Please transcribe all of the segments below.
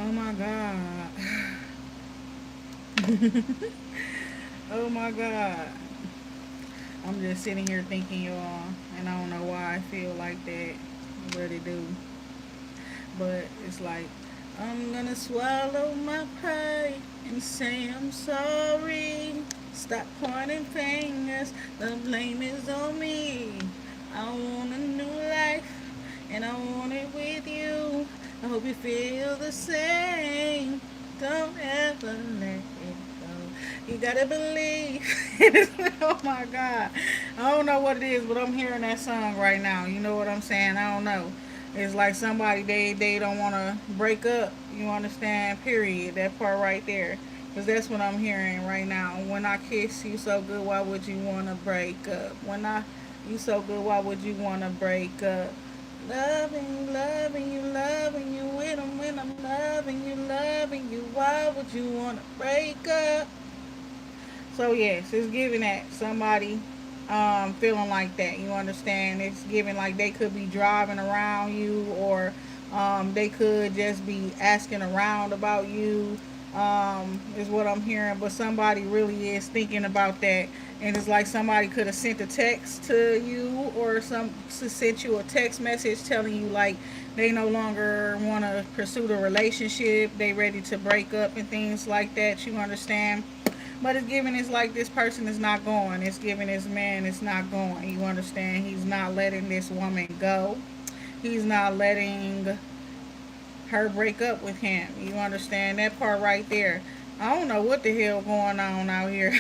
Oh my God. Oh my God. I'm just sitting here thinking, y'all, and I don't know why I feel like that. I really do. But it's like, I'm gonna swallow my pride and say I'm sorry. Stop pointing fingers, the blame is on me. I want a new life, and I want it with you. I hope you feel the same. Don't ever let it go. You gotta believe. Oh my God. I don't know what it is, but I'm hearing that song right now. You know what I'm saying? I don't know. It's like somebody they don't want to break up. You understand? Period. That part right there. Cause that's what I'm hearing right now. When I kiss you so good, why would you wanna break up? When I you so good, why would you wanna break up? Loving you when I'm loving you. Why would you wanna break up? So yes, it's giving that somebody feeling like that. You understand? It's giving like they could be driving around you, or they could just be asking around about you. Is what I'm hearing. But somebody really is thinking about that, and it's like somebody could have sent a text to you, or some sent you a text message telling you like they no longer want to pursue the relationship. They ready to break up and things like that. You understand? But it's giving it's like this person is not going. It's giving this man is not going. You understand? He's not letting this woman go. He's not letting her break up with him. You understand that part right there? I don't know what the hell going on out here.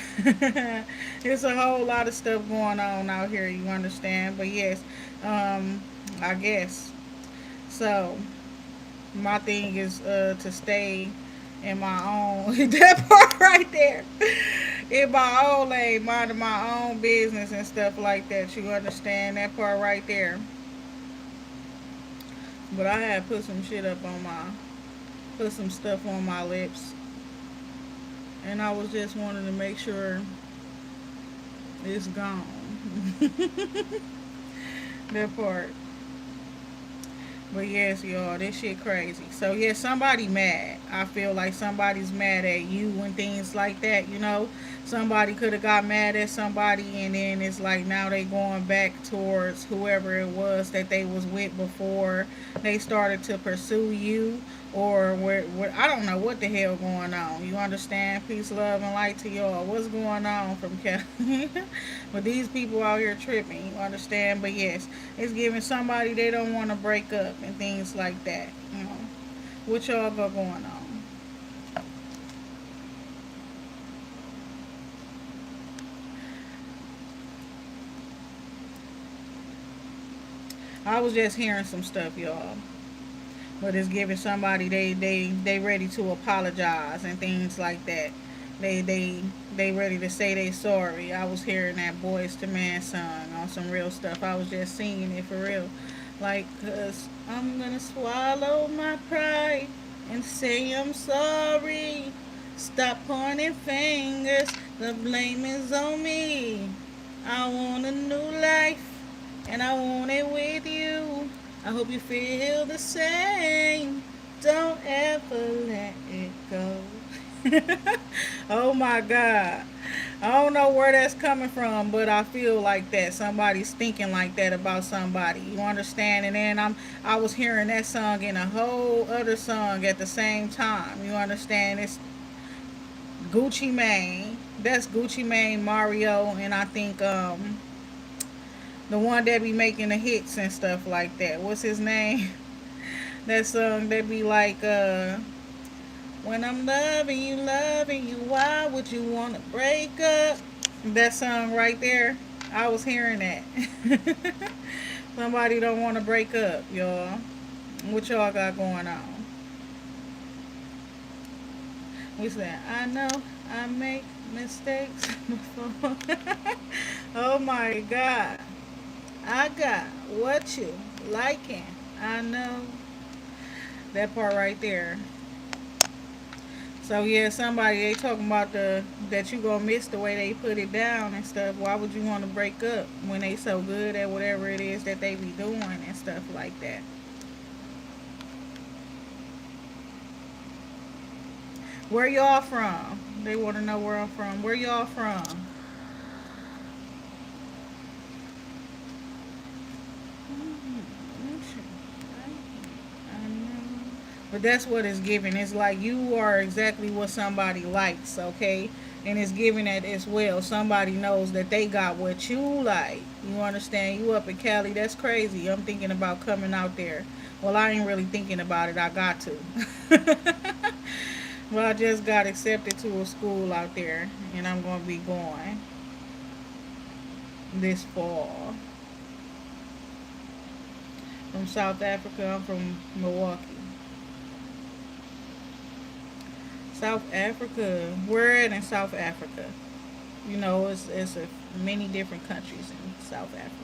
There's a whole lot of stuff going on out here. You understand? But yes, I guess so. My thing is to stay in my own that part right there, in my own lane, minding my own business and stuff like that. You understand that part right there? But I had put some shit up on my, put some stuff on my lips, and I was just wanting to make sure it's gone. That part. But yes, y'all, this shit crazy. So yeah, somebody mad. I feel like somebody's mad at you and things like that. You know, somebody could have got mad at somebody, and then it's like now they going back towards whoever it was that they was with before they started to pursue you, or where I don't know what the hell going on. You understand? Peace, love, and light to y'all. What's going on from Cali? But these people out here tripping. You understand? But yes, it's giving somebody they don't want to break up and things like that. You know, what y'all got going on? I was just hearing some stuff, y'all. But it's giving somebody they ready to apologize and things like that. They they they ready to say they sorry. I was hearing that Boys to Man song on some real stuff. I was just singing it for real. Like, cause I'm gonna swallow my pride and say I'm sorry. Stop pointing fingers, the blame is on me. I want a new life, and I want it with you. I hope you feel the same. Don't ever let it go. Oh my God. I don't know where that's coming from, but I feel like that. Somebody's thinking like that about somebody. You understand? And then I was hearing that song in a whole other song at the same time. You understand? It's Gucci Mane. That's Gucci Mane, Mario, and I think the one that be making the hits and stuff like that. What's his name? That song that be like when I'm loving you, why would you wanna break up? That song right there. I was hearing that. Somebody don't want to break up, y'all. What y'all got going on? We said, I know I make mistakes before. Oh my God. I got what you liking. I know that part right there. So yeah, somebody they talking about the that you gonna miss the way they put it down and stuff. Why would you want to break up when they so good at whatever it is that they be doing and stuff like that? Where y'all from? They want to know where I'm from. Where y'all from? But that's what it's giving. It's like you are exactly what somebody likes, okay? And it's giving that as well. Somebody knows that they got what you like. You understand? You up in Cali, that's crazy. I'm thinking about coming out there. Well, I ain't really thinking about it. I got to. Well, I just got accepted to a school out there, and I'm going to be going this fall. From South Africa. I'm from Milwaukee. South Africa. Where at in South Africa? You know, it's many different countries in South Africa.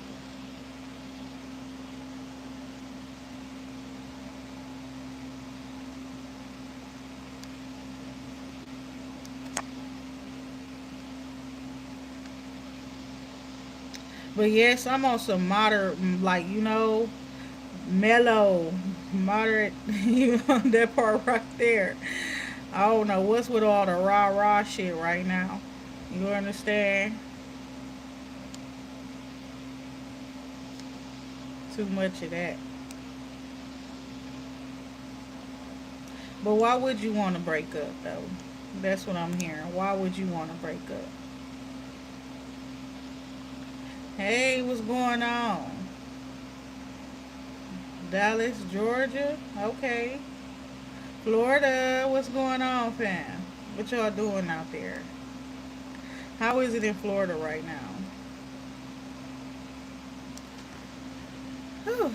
But yes, I'm on some moderate, like mellow, moderate. You know that part right there. I don't know what's with all the rah rah shit right now. You understand? Too much of that. But why would you want to break up though? That's what I'm hearing. Why would you want to break up? Hey, what's going on? Dallas, Georgia. Okay. Florida, what's going on, fam? What y'all doing out there? How is it in Florida right now? Whew.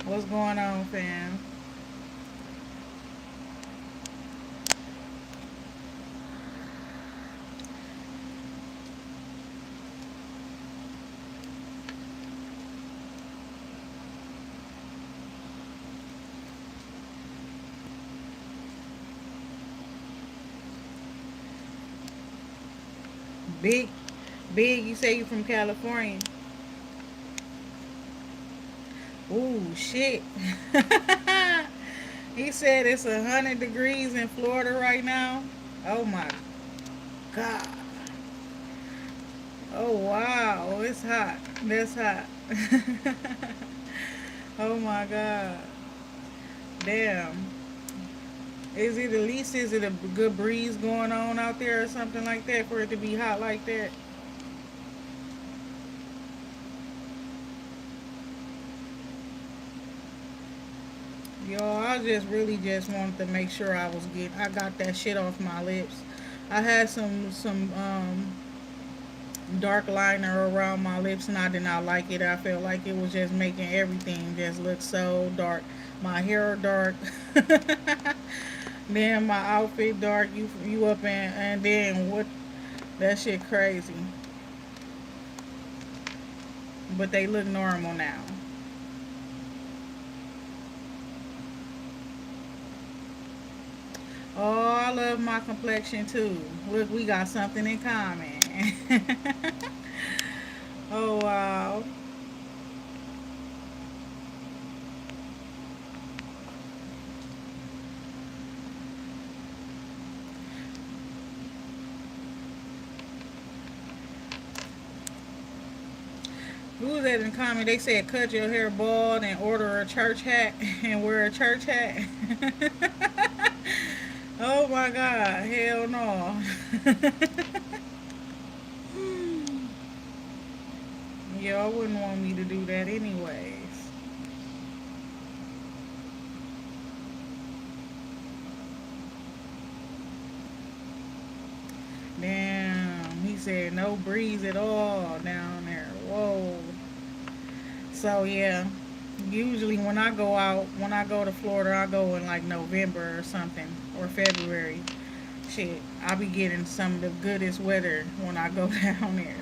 What's going on, fam? Big, big. You say you from California? Ooh, shit. He said it's 100 degrees in Florida right now. Oh my god. Oh wow, it's hot. That's hot. Oh my god. Damn. Is it a good breeze going on out there or something like that for it to be hot like that? Yo, I just really just wanted to make sure I got that shit off my lips. I had some dark liner around my lips and I did not like it. I felt like it was just making everything just look so dark. My hair dark. Then my outfit dark. You up and then what? That shit crazy. But they look normal now. Oh, I love my complexion too. Look, we got something in common. Oh wow. Who was that in common? They said cut your hair bald and order a church hat and wear a church hat. Oh my god, hell no. Y'all wouldn't want me to do that anyways. Damn, he said no breeze at all down there. Whoa. So yeah, usually when I go to Florida, I go in like November or something or February. Shit, I be getting some of the goodest weather when I go down there.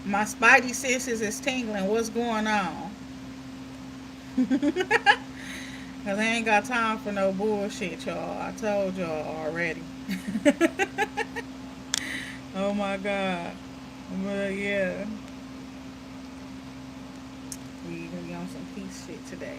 My spidey senses is tingling. What's going on? Cause I ain't got time for no bullshit, y'all. I told y'all already. Oh my god. But yeah, we on some peace shit today.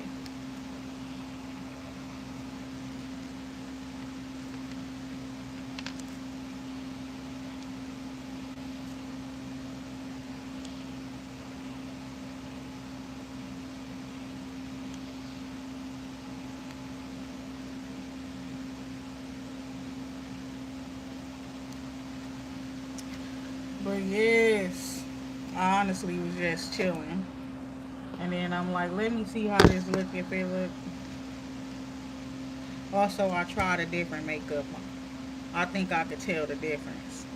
But yes, I honestly was just chilling. And then I'm like, let me see how this look if it look. Also, I tried a different makeup. I think I could tell the difference.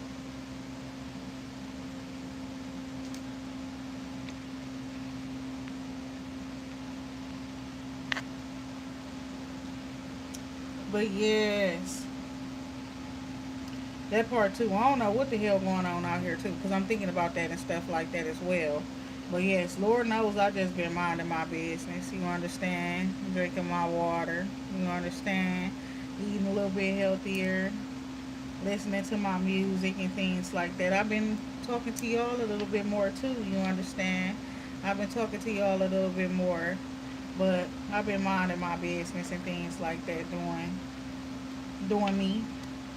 But yes, that part too. I don't know what the hell going on out here too, because I'm thinking about that and stuff like that as well. But yes, Lord knows I just been minding my business. You understand? Drinking my water. You understand? Eating a little bit healthier. Listening to my music and things like that. I've been talking to y'all a little bit more too. You understand? I've been talking to y'all a little bit more, but I've been minding my business and things like that, doing me,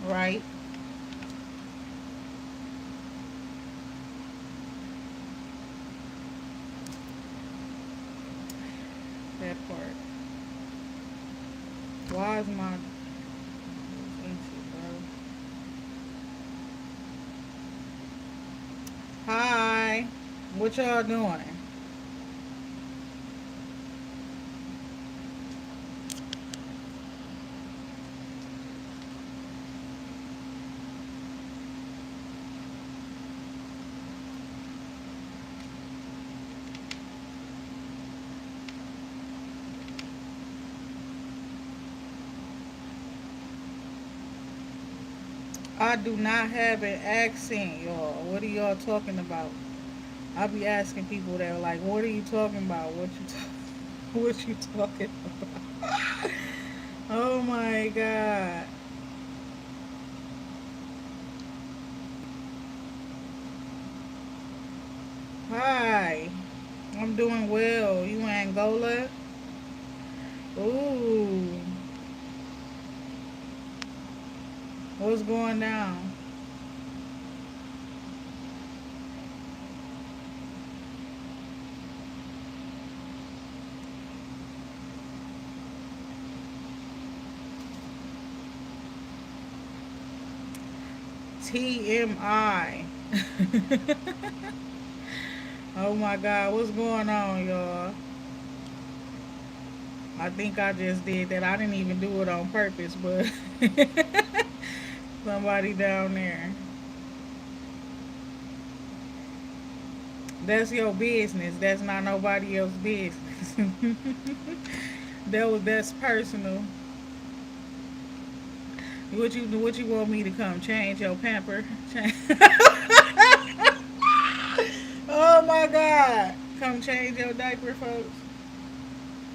right? That part. Why is my Hi, what y'all doing? I do not have an accent, y'all. What are y'all talking about? I be asking people that are like, "What are you talking about? What you talking about?" Oh my god. Hi, I'm doing well. You in Angola? Ooh, what's going down? TMI. Oh my god, what's going on, y'all? I think I just did that. I didn't even do it on purpose, but somebody down there. That's your business. That's not nobody else's business. That's personal. What you want me to come change your pamper? Oh my god. Come change your diaper, folks.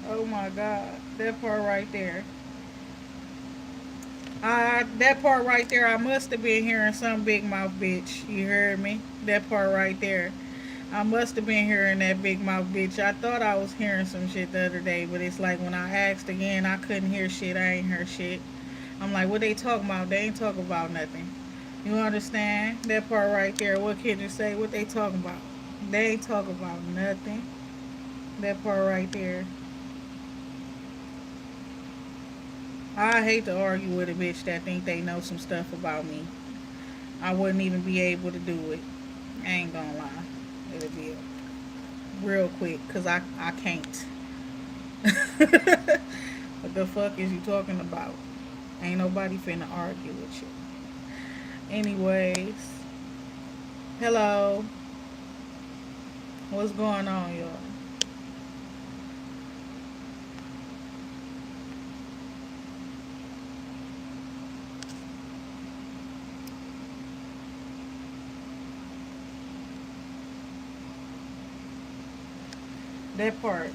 Oh my god. That part right there. That part right there, I must have been hearing some big mouth bitch. You heard me? That part right there. I must have been hearing that big mouth bitch. I thought I was hearing some shit the other day, but it's like when I asked again, I couldn't hear shit. I ain't heard shit. I'm like, what they talking about? They ain't talking about nothing. You understand? That part right there. What kid you say? What they talking about? They ain't talking about nothing. That part right there. I hate to argue with a bitch that think they know some stuff about me. I wouldn't even be able to do it. I ain't gonna lie. It'll be real quick because I can't. What the fuck is you talking about? Ain't nobody finna argue with you. Anyways, hello. What's going on, y'all? That part.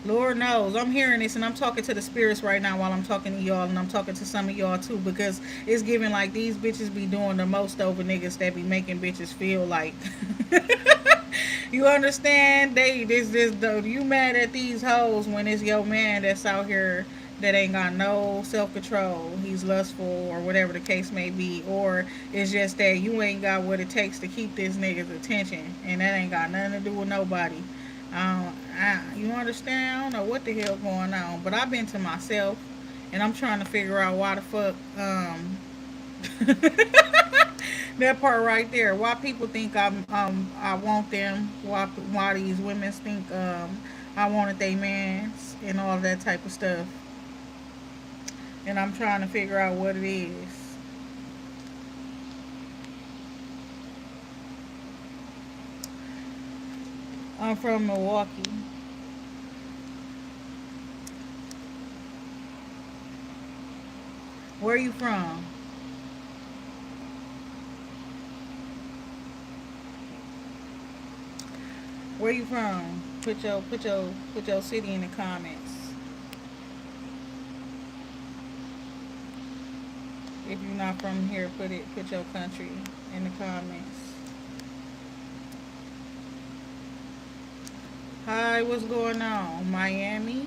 Lord knows, I'm hearing this and I'm talking to the spirits right now while I'm talking to y'all, and I'm talking to some of y'all too, because it's giving like these bitches be doing the most over niggas that be making bitches feel like you understand? You mad at these hoes when it's your man that's out here that ain't got no self control. He's lustful or whatever the case may be, or it's just that you ain't got what it takes to keep this nigga's attention, and that ain't got nothing to do with nobody. You understand? I don't know what the hell going on, but I've been to myself, and I'm trying to figure out why the fuck that part right there. Why people think I want them? Why these women think I wanted they mans and all that type of stuff. And I'm trying to figure out what it is. I'm from Milwaukee. Where you from? Where you from? Put your city in the comments. If you're not from here, put your country in the comments. Hi, what's going on? Miami?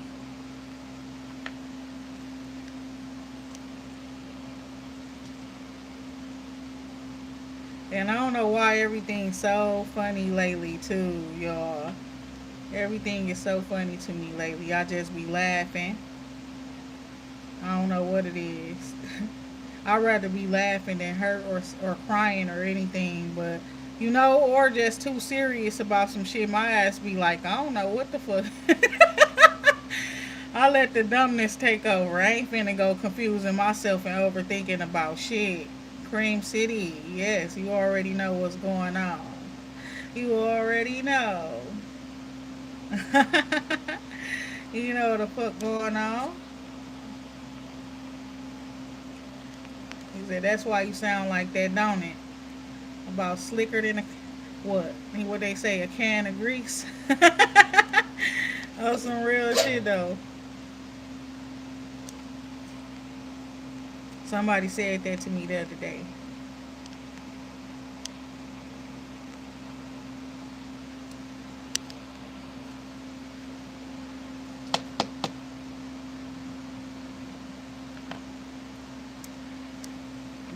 And I don't know why everything's so funny lately too, y'all. Everything is so funny to me lately. I just be laughing. I don't know what it is. I'd rather be laughing than hurt or crying or anything, but or just too serious about some shit. My ass be like, I don't know what the fuck. I let the dumbness take over. I ain't finna go confusing myself and overthinking about shit. Cream City, yes, you already know what's going on. You already know. You know what the fuck going on. He said, that's why you sound like that, don't it? About slicker than a, what? What they say, a can of grease? Oh, some real shit, though. Somebody said that to me the other day.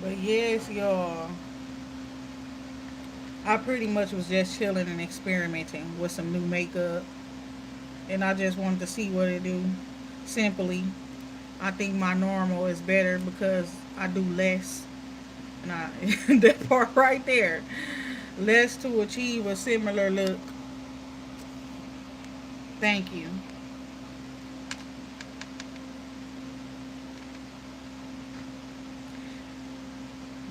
But yes, y'all. I pretty much was just chilling and experimenting with some new makeup. And I just wanted to see what it do. Simply, I think my normal is better because I do less. And that part right there. Less to achieve a similar look. Thank you.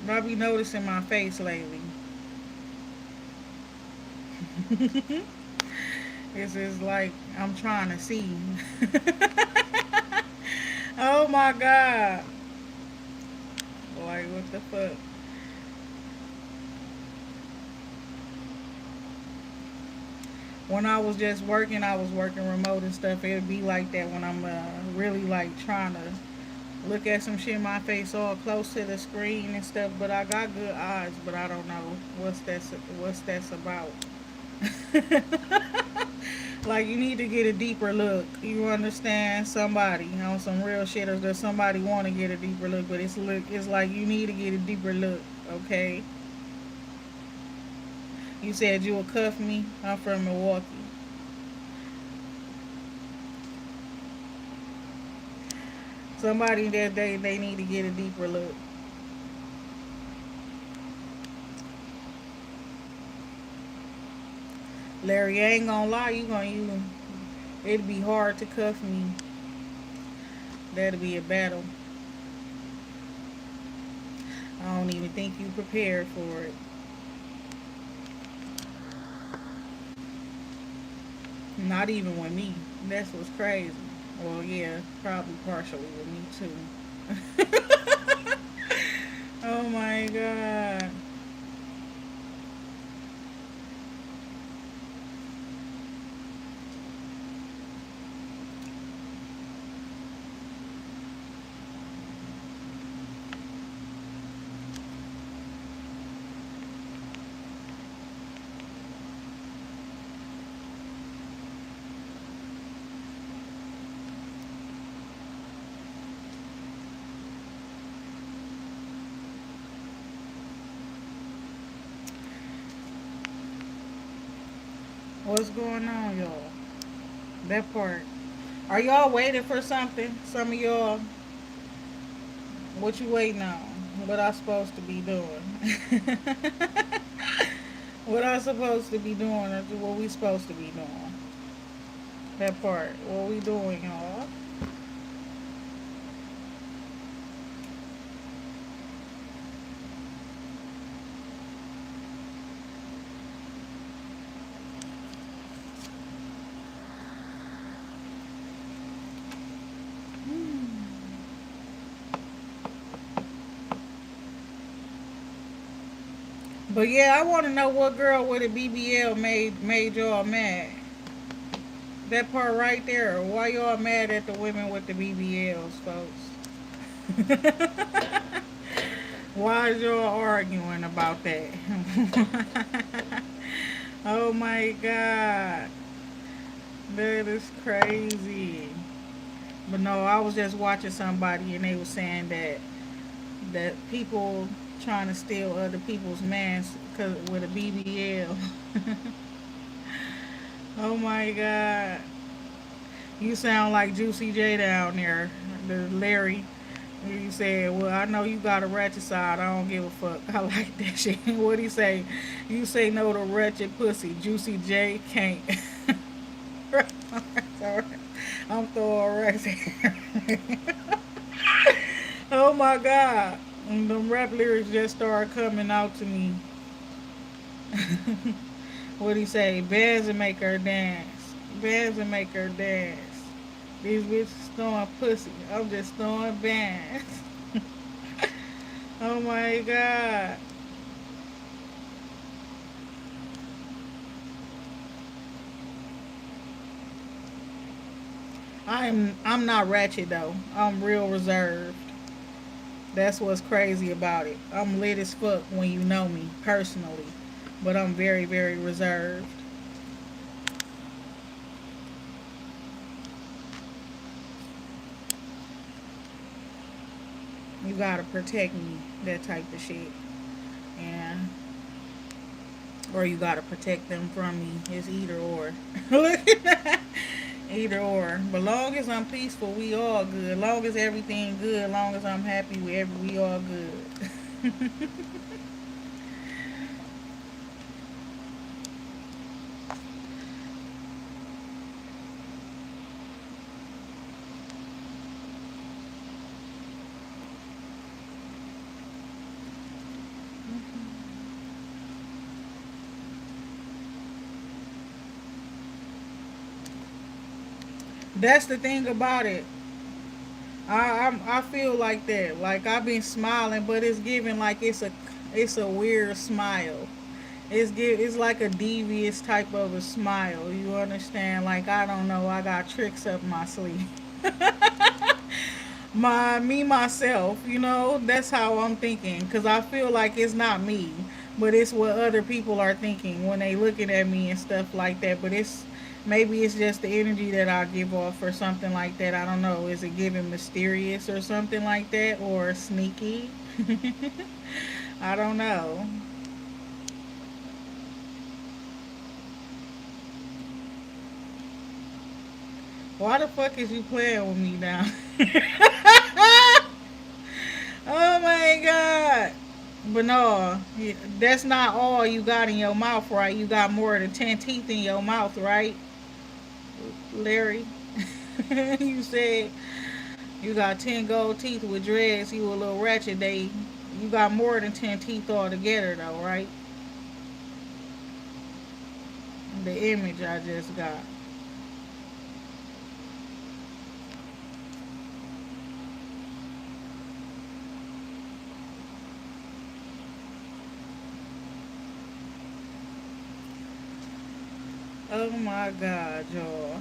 I be noticing my face lately. It's just like I'm trying to see. Oh my god. Like what the fuck? When I was just working, I was working remote and stuff. It'd be like that when I'm really like trying to look at some shit. My face all close to the screen and stuff. But I got good eyes. But I don't know what's that's about. Like you need to get a deeper look. You understand? Somebody on some real shit, or does somebody want to get a deeper look? But it's like you need to get a deeper look. Okay. You said you would cuff me. I'm from Milwaukee. Somebody that they need to get a deeper look. Larry, I ain't gonna lie. It'd be hard to cuff me. That'll be a battle. I don't even think you prepared for it. Not even with me. That's what's crazy. Well, yeah, probably partially with me too. Oh my god. What's going on, y'all? That part. Are y'all waiting for something? Some of y'all, what you waiting on? What I supposed to be doing? What I supposed to be doing? Or what we supposed to be doing? That part. What we doing, y'all? But yeah, I want to know what girl with a BBL made y'all mad. That part right there. Why y'all mad at the women with the BBLs, folks? Why is y'all arguing about that? Oh my god, that is crazy. But no, I was just watching somebody and they were saying that people trying to steal other people's mans cause with a BBL. Oh my god, you sound like Juicy J down there, the Larry. You said, "Well, I know you got a ratchet side. I don't give a fuck." I like that shit. What he say? You say no to wretched pussy. Juicy J can't. Sorry. I'm throwing racks here. Oh my god. And them rap lyrics just started coming out to me. What he say? Bands and make her dance. Bands and make her dance. These bitches throwing pussy. I'm just throwing bands. Oh my god. I'm not ratchet though. I'm real reserved. That's what's crazy about it. I'm lit as fuck when you know me personally, but I'm very very reserved. You gotta protect me, that type of shit, and or you gotta protect them from me. It's either or. Either or. But long as I'm peaceful, we all good. Long as everything good. Long as I'm happy with we all good. That's the thing about it. I feel like that. Like I've been smiling, but it's giving like it's a weird smile. It's like a devious type of a smile. You understand? Like I don't know. I got tricks up my sleeve. Me myself. That's how I'm thinking. Cause I feel like it's not me, but it's what other people are thinking when they looking at me and stuff like that. But maybe it's just the energy that I give off or something like that. I don't know. Is it giving mysterious or something like that or sneaky? I don't know. Why the fuck is you playing with me now? Oh my god. But no, that's not all you got in your mouth, right? You got more than 10 teeth in your mouth, right, Larry? You said you got 10 gold teeth with dreads. You a little ratchet. You got more than 10 teeth altogether, though, right? The image I just got. Oh my god, y'all.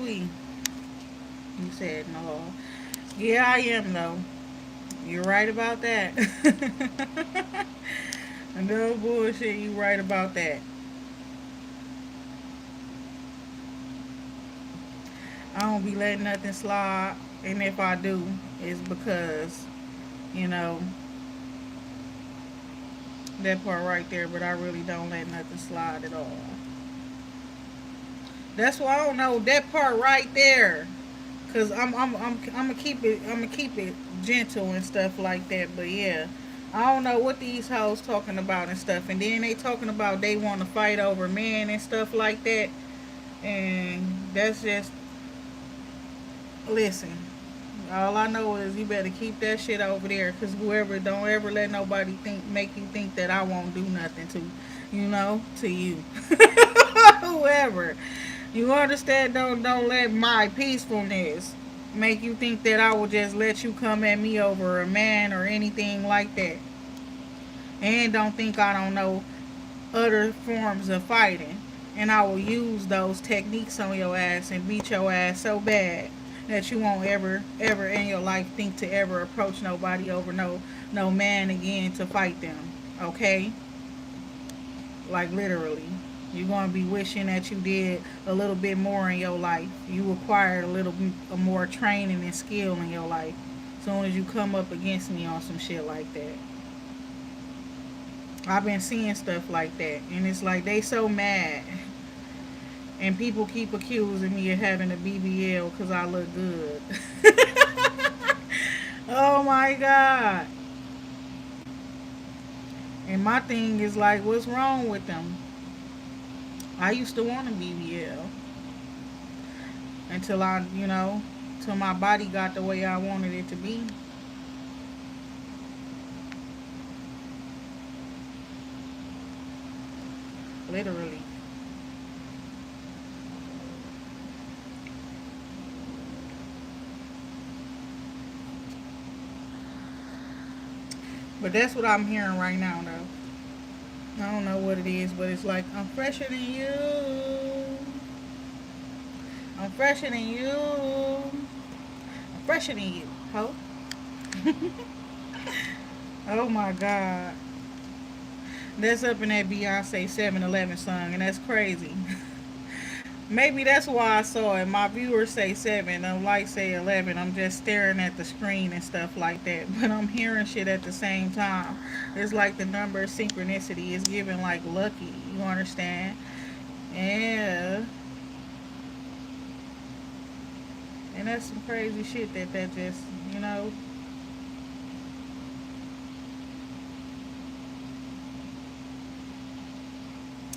we? You said no. Yeah, I am though. You're right about that. No bullshit. You right about that. I don't be letting nothing slide, and if I do, it's because you know that part right there. But I really don't let nothing slide at all. That's why I don't know that part right there. Cause I'm gonna keep it gentle and stuff like that. But yeah, I don't know what these hoes talking about and stuff. And then they talking about they want to fight over men and stuff like that. And that's just listen. All I know is you better keep that shit over there. Cause whoever don't ever let nobody make you think that I won't do nothing to you. Whoever. You understand? Don't let my peacefulness make you think that I will just let you come at me over a man or anything like that. And don't think I don't know other forms of fighting. And I will use those techniques on your ass and beat your ass so bad that you won't ever in your life think to ever approach nobody over no man again to fight them. Okay? Like literally. You're going to be wishing that you did a little bit more in your life. You acquired a little bit more training and skill in your life. As soon as you come up against me on some shit like that. I've been seeing stuff like that. And it's like they so mad. And people keep accusing me of having a BBL because I look good. Oh my God. And my thing is like, what's wrong with them? I used to want a BBL until till my body got the way I wanted it to be. Literally. But that's what I'm hearing right now, though. I don't know what it is, but it's like, I'm fresher than you. I'm fresher than you. I'm fresher than you, ho. Oh my God. That's up in that Beyonce 7-Eleven song, and that's crazy. Maybe that's why I saw it. My viewers say 7, I'm like say 11. I'm just staring at the screen and stuff like that. But I'm hearing shit at the same time. It's like the number of synchronicity is giving like lucky. You understand? Yeah. And that's some crazy shit that just, you know.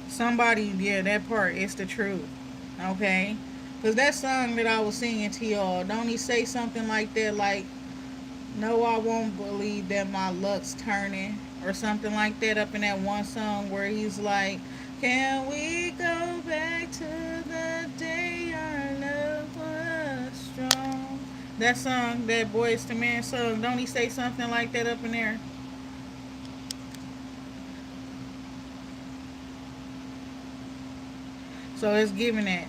Somebody, yeah, that part is the truth. Okay? Because that song that I was singing to y'all, don't he say something like that? Like, no, I won't believe that my luck's turning. Or something like that up in that one song where he's like, can we go back to the day our love was strong? That song, that Boys to Man song, don't he say something like that up in there? So it's giving that.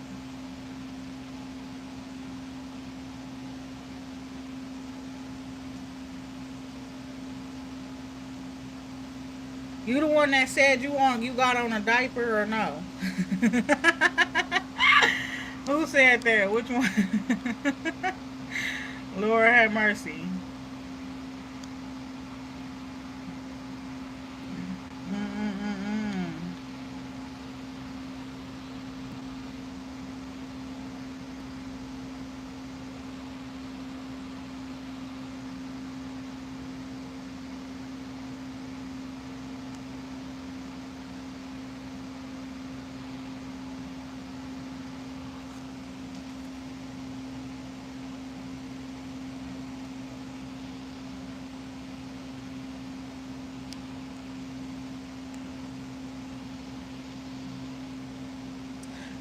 You the one that said you got on a diaper or no? Who said that? Which one? Lord have mercy. Mm-mm-mm-mm.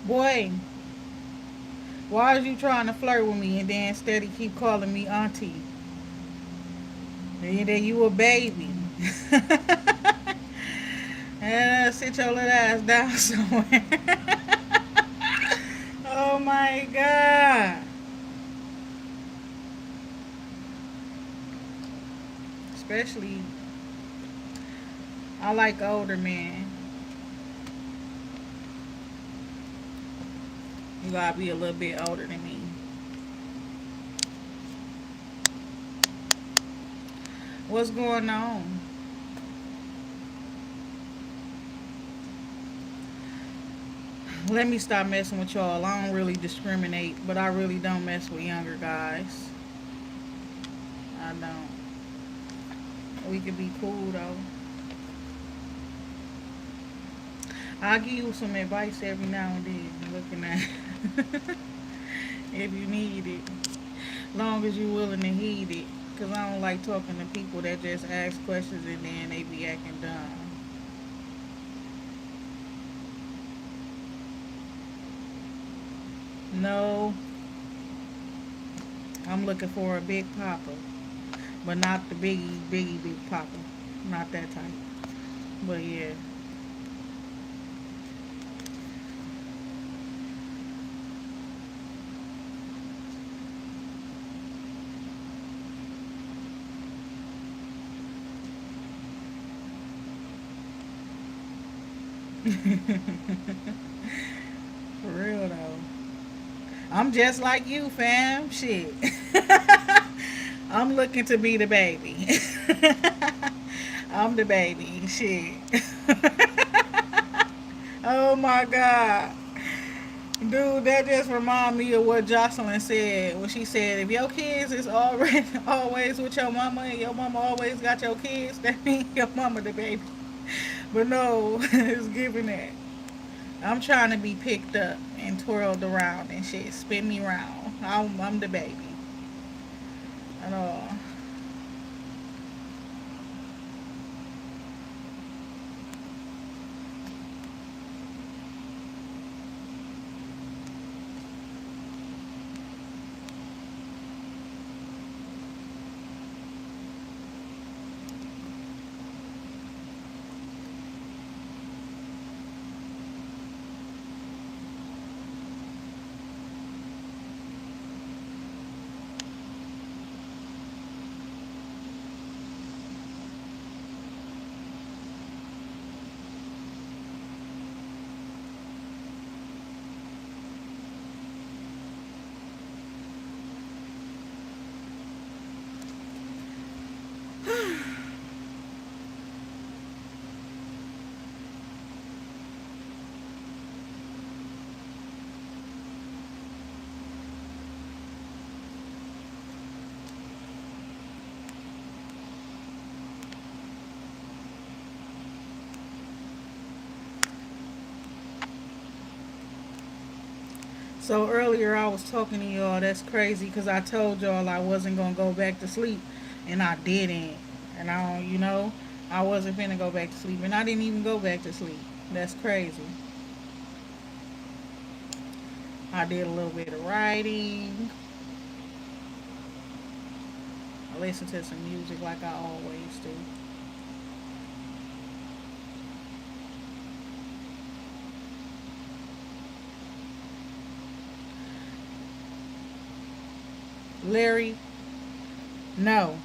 Boy, why is you trying to flirt with me and then steady keep calling me auntie? And then you a baby. And sit your little ass down somewhere. Oh my God. Especially, I like older men. You gotta be a little bit older than me. What's going on? Let me stop messing with y'all. I don't really discriminate, but I really don't mess with younger guys. I don't. We could be cool though. I'll give you some advice every now and then. Looking at if you need it, long as you're willing to heed it. Cause I don't like talking to people that just ask questions and then they be acting dumb. No, I'm looking for a big papa, but not the big papa. Not that type. But yeah. For real though. I'm just like you, fam. Shit. I'm looking to be the baby. I'm the baby. Shit. Oh my God. Dude, that just remind me of what Jocelyn said when she said, if your kids is already always with your mama and your mama always got your kids, that means your mama the baby. But no, it's giving that. I'm trying to be picked up and twirled around and shit. Spin me round. I'm the baby. At all. So earlier I was talking to y'all. That's crazy because I told y'all I wasn't gonna go back to sleep, and I didn't. And I don't, I wasn't finna go back to sleep, and I didn't even go back to sleep. That's crazy. I did a little bit of writing. I listened to some music like I always do. Larry, no.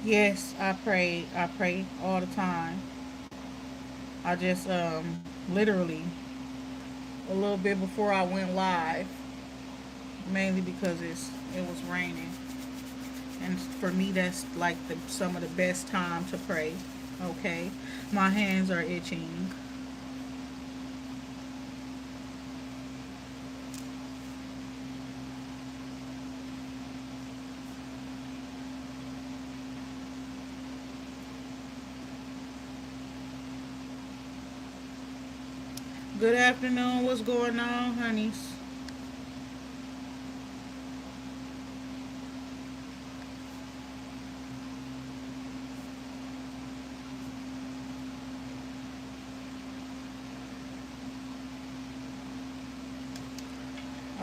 Yes, I pray. I pray all the time. I just literally a little bit before I went live, mainly because it was raining, and for me that's like some of the best time to pray. Okay, my hands are itching. Good afternoon. What's going on, honeys?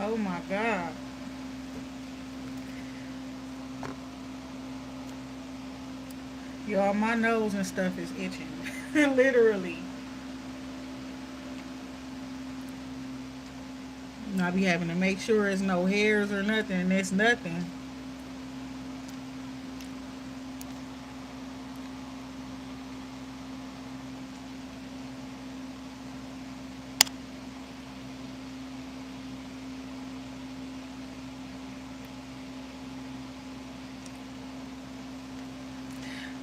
Oh my God. Y'all, my nose and stuff is itching. Literally. I be having to make sure it's no hairs or nothing, and it's nothing.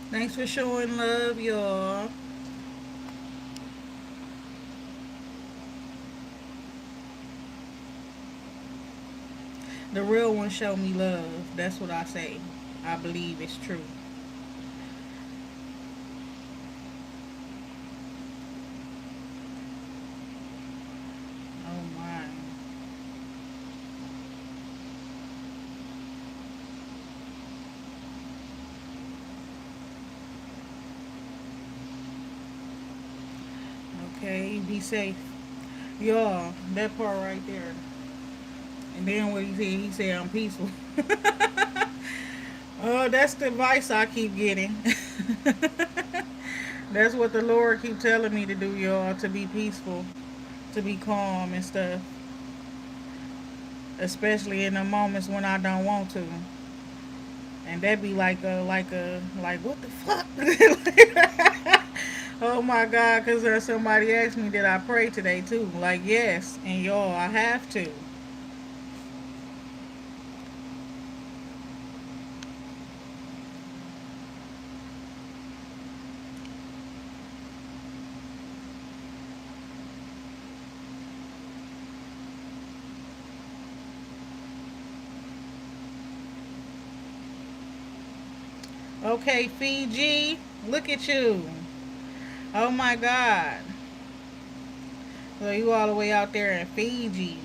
Thanks for showing love, y'all. The real ones show me love. That's what I say. I believe it's true. Oh my. Okay, be safe. Y'all, that part right there. And then what he said I'm peaceful. Oh, that's the advice I keep getting. That's what the Lord keep telling me to do, y'all, to be peaceful, to be calm and stuff. Especially in the moments when I don't want to. And that be like what the fuck? Oh my God, because somebody asked me, did I pray today too? Like, yes. And y'all, I have to. Okay, Fiji, look at you. Oh my God. So you all the way out there in Fiji.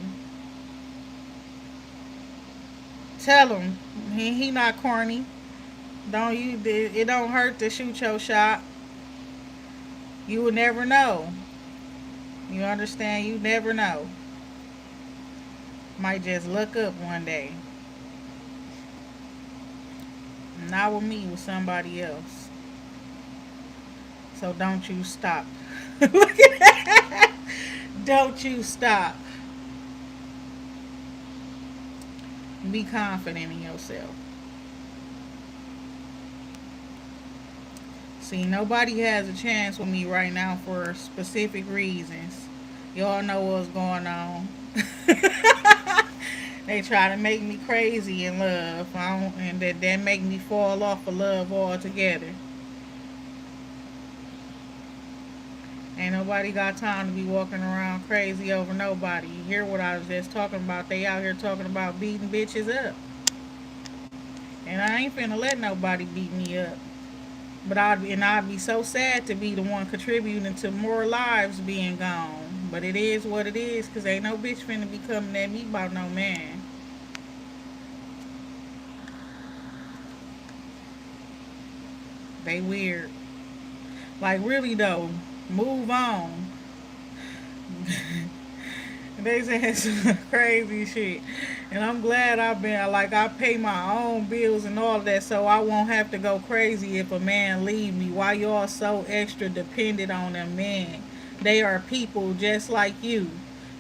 Tell him he not corny. Don't you? It don't hurt to shoot your shot. You will never know. You understand? You never know. Might just look up one day. Not with me, with somebody else. So don't you stop. Look at that. Don't you stop. Be confident in yourself. See, nobody has a chance with me right now for specific reasons. Y'all know what's going on. They try to make me crazy in love, and that make me fall off of love altogether. Ain't nobody got time to be walking around crazy over nobody. You hear what I was just talking about? They out here talking about beating bitches up. And I ain't finna let nobody beat me up. But I'd be so sad to be the one contributing to more lives being gone. But it is what it is, cause ain't no bitch finna be coming at me about no man. They weird. Like really though, move on. They said some crazy shit. And I'm glad I pay my own bills and all of that so I won't have to go crazy if a man leave me. Why y'all so extra dependent on a man? They are people just like you.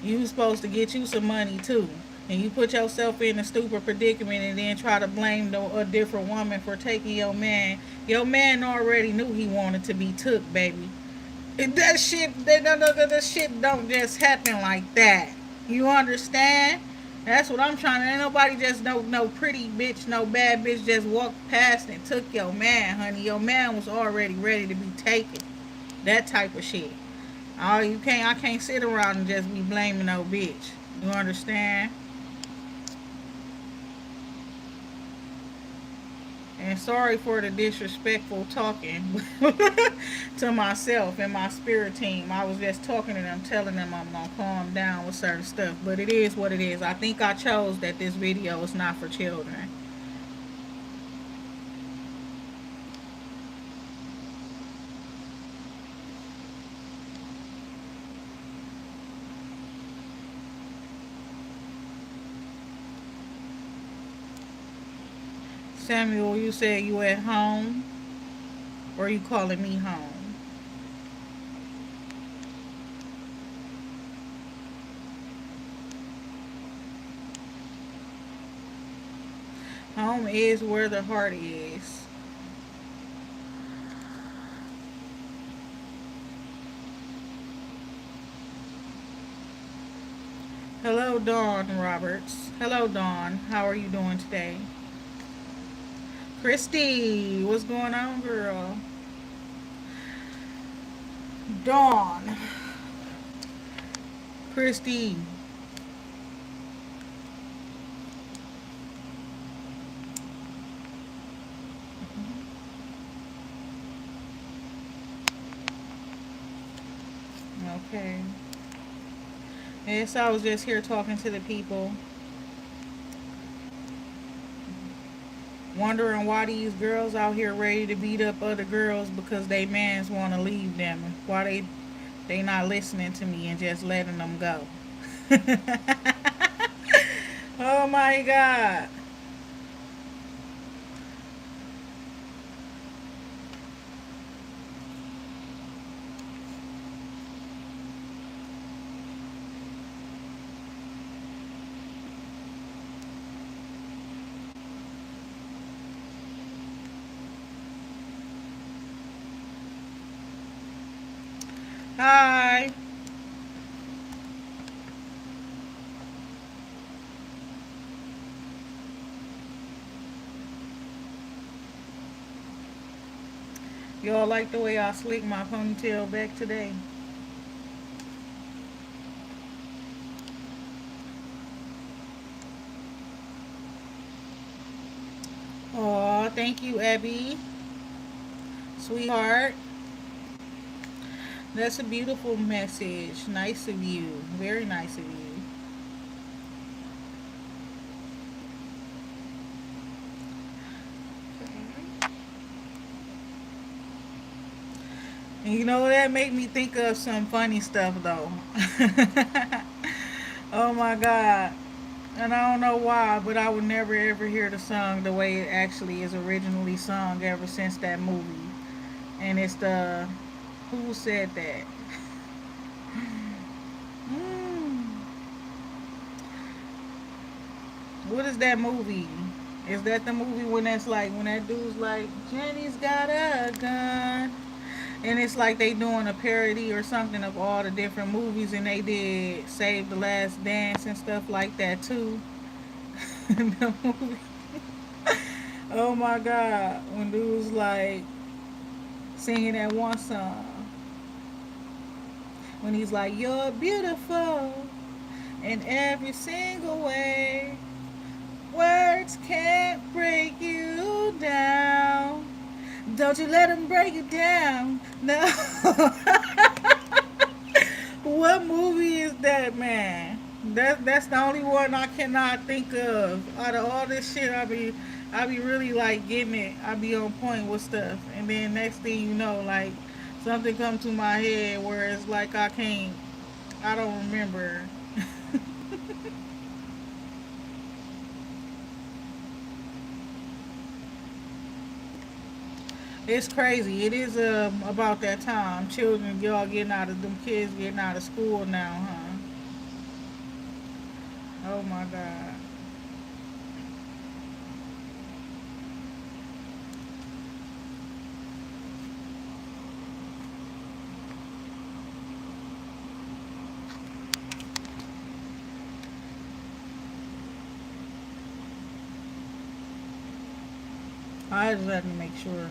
You supposed to get you some money too. And you put yourself in a stupid predicament and then try to blame a different woman for taking your man. Your man already knew he wanted to be took, baby. That shit don't just happen like that. You understand? That's what I'm trying to. Ain't nobody just no pretty bitch, no bad bitch just walked past and took your man, honey. Your man was already ready to be taken. That type of shit. Oh, I can't sit around and just be blaming no bitch. You understand? And sorry for the disrespectful talking to myself and my spirit team. I was just talking to them, telling them I'm going to calm down with certain stuff. But it is what it is. I think I chose that this video is not for children. Samuel, you said you at home? Or you calling me home? Home is where the heart is. Hello, Dawn Roberts. Hello, Dawn. How are you doing today? Christy, what's going on, girl? Dawn. Christy. Okay. Yes, I was just here talking to the people, wondering why these girls out here ready to beat up other girls because they mans want to leave them. Why they not listening to me and just letting them go. Oh my God. Hi. Y'all like the way I slick my ponytail back today? Oh, thank you, Abby. Sweetheart. That's a beautiful message. Nice of you. Very nice of you. And you know that made me think of some funny stuff though. Oh my God. And I don't know why, but I would never ever hear the song the way it actually is originally sung ever since that movie. And it's the who said that? Mm. What is that movie? Is that the movie when that's like when that dude's like Jenny's got a gun? And it's like they doing a parody or something of all the different movies, and they did Save the Last Dance and stuff like that too. The movie. Oh my God, when dude's like singing that one song, when he's like, "You're beautiful in every single way. Words can't break you down. Don't you let them break you down." No. What movie is that, man? That's the only one I cannot think of. Out of all this shit, I be really like getting it. I be on point with stuff, and then next thing you know, like something come to my head where it's like I don't remember. It's crazy. It is about that time. Children, y'all getting out of them kids getting out of school now, huh? Oh my God. I just had to make sure.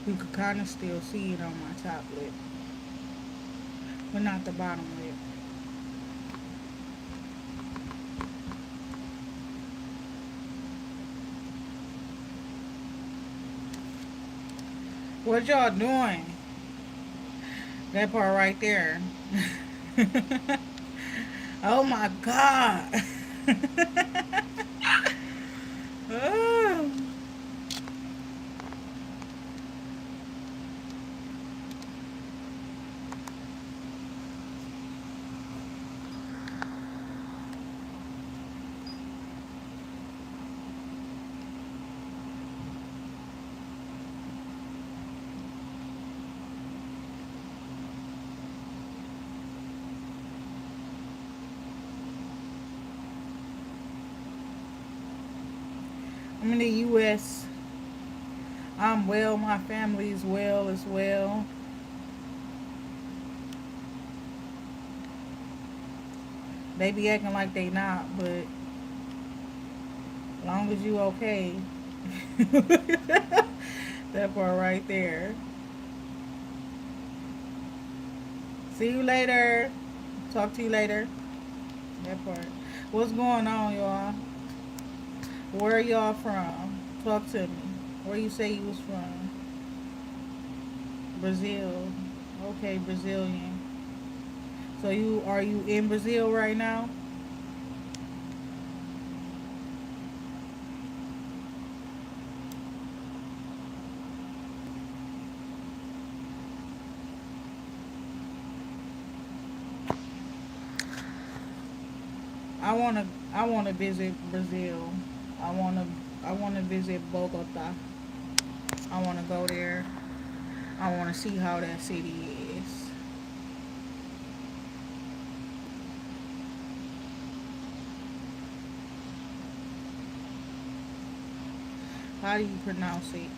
You could kind of still see it on my top lip, but not the bottom lip. What y'all doing? That part right there. Oh my God. Oh. I'm in the U.S. I'm well. My family is well as well. They be acting like they not, but as long as you okay. That part right there. See you later. Talk to you later. That part. What's going on, y'all? Where y'all from? Talk to me. Where you say you was from? Brazil. Okay, Brazilian. So you in Brazil right now? I wanna visit Brazil. I wanna I wanna visit Bogota. I wanna go there. I wanna see how that city is. How do you pronounce it?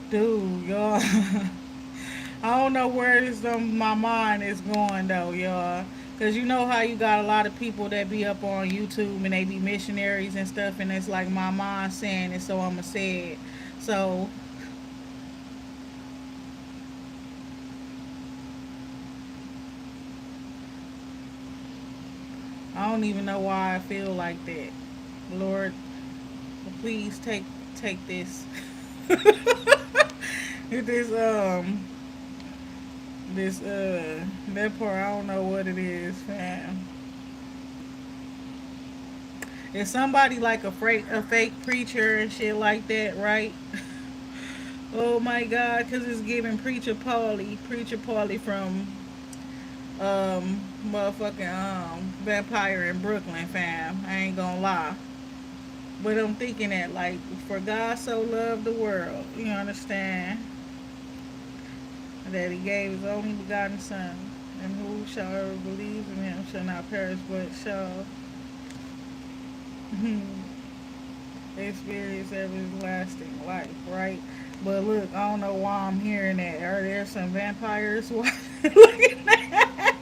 Dude, y'all. I don't know where my mind is going though, y'all. Cause you know how you got a lot of people that be up on YouTube and they be missionaries and stuff, and it's like my mind saying it, so I'ma say it. So I don't even know why I feel like that. Lord, please take this. this this that part, I don't know what it is, fam. Is somebody like a fake preacher and shit like that, right? Oh my God, because it's giving Preacher Paulie from motherfucking Vampire in Brooklyn, fam. I ain't gonna lie. But I'm thinking that, like, for God so loved the world, you understand, that he gave his only begotten Son, and who shall ever believe in him shall not perish but shall experience everlasting life, right? But look, I don't know why I'm hearing that. Are there some vampires? Look at that.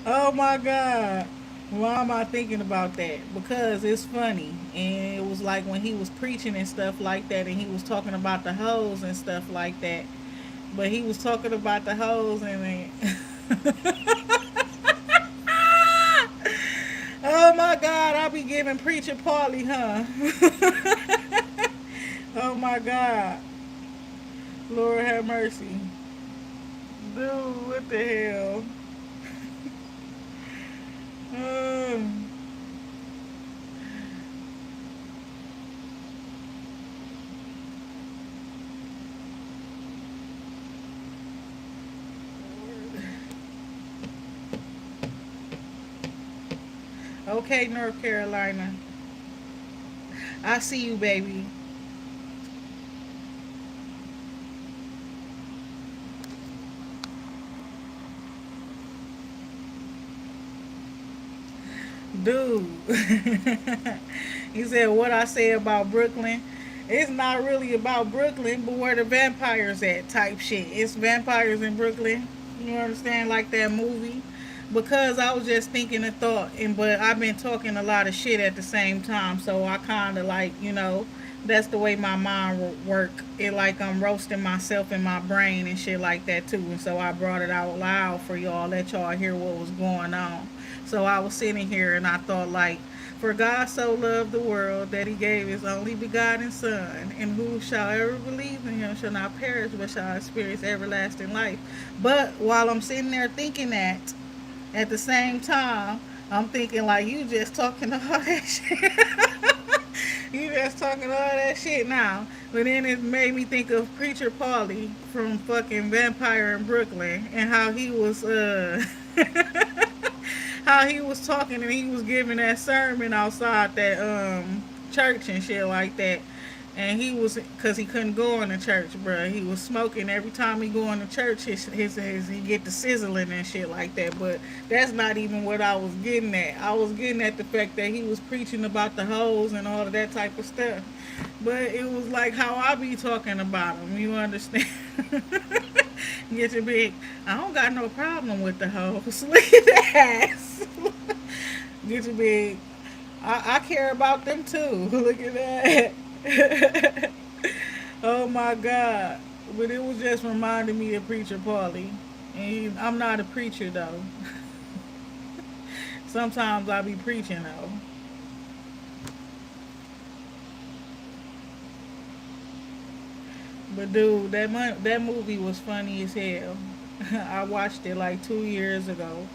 Oh my God. Why am I thinking about that? Because it's funny. And it was like when he was preaching and stuff like that, and he was talking about the hoes and stuff like that. But he was talking about the hoes and oh my God, I'll be giving Preacher Partly, huh? Oh my God. Lord have mercy. Dude, what the hell? Um, okay, North Carolina. I see you, baby. Dude. He said what I say about Brooklyn. It's not really about Brooklyn, but where the vampires at type shit. It's vampires in Brooklyn. You understand, like that movie? Because I was just thinking a thought, and but I've been talking a lot of shit at the same time, so I kind of like, that's the way my mind work. It like I'm roasting myself in my brain and shit like that too, and so I brought it out loud for y'all, let y'all hear what was going on. So I was sitting here and I thought like, for God so loved the world that he gave his only begotten Son, and who shall ever believe in him shall not perish but shall experience everlasting life. But while I'm sitting there thinking that, at the same time, I'm thinking like you just talking all that shit. You just talking all that shit now. But then it made me think of Preacher Paulie from fucking Vampire in Brooklyn and how he was how he was talking and he was giving that sermon outside that church and shit like that. And he was, cause he couldn't go in the church, bruh. He was smoking every time he go in the church. His he get the sizzling and shit like that. But that's not even what I was getting at. I was getting at the fact that he was preaching about the hoes and all of that type of stuff. But it was like how I be talking about them. You understand? Get your big. I don't got no problem with the hoes. Look at that ass. Get your big. I care about them too. Look at that. Oh my God. But it was just reminding me of Preacher Paulie. And I'm not a preacher though. Sometimes I be preaching though. But dude, that movie was funny as hell. I watched it like 2 years ago,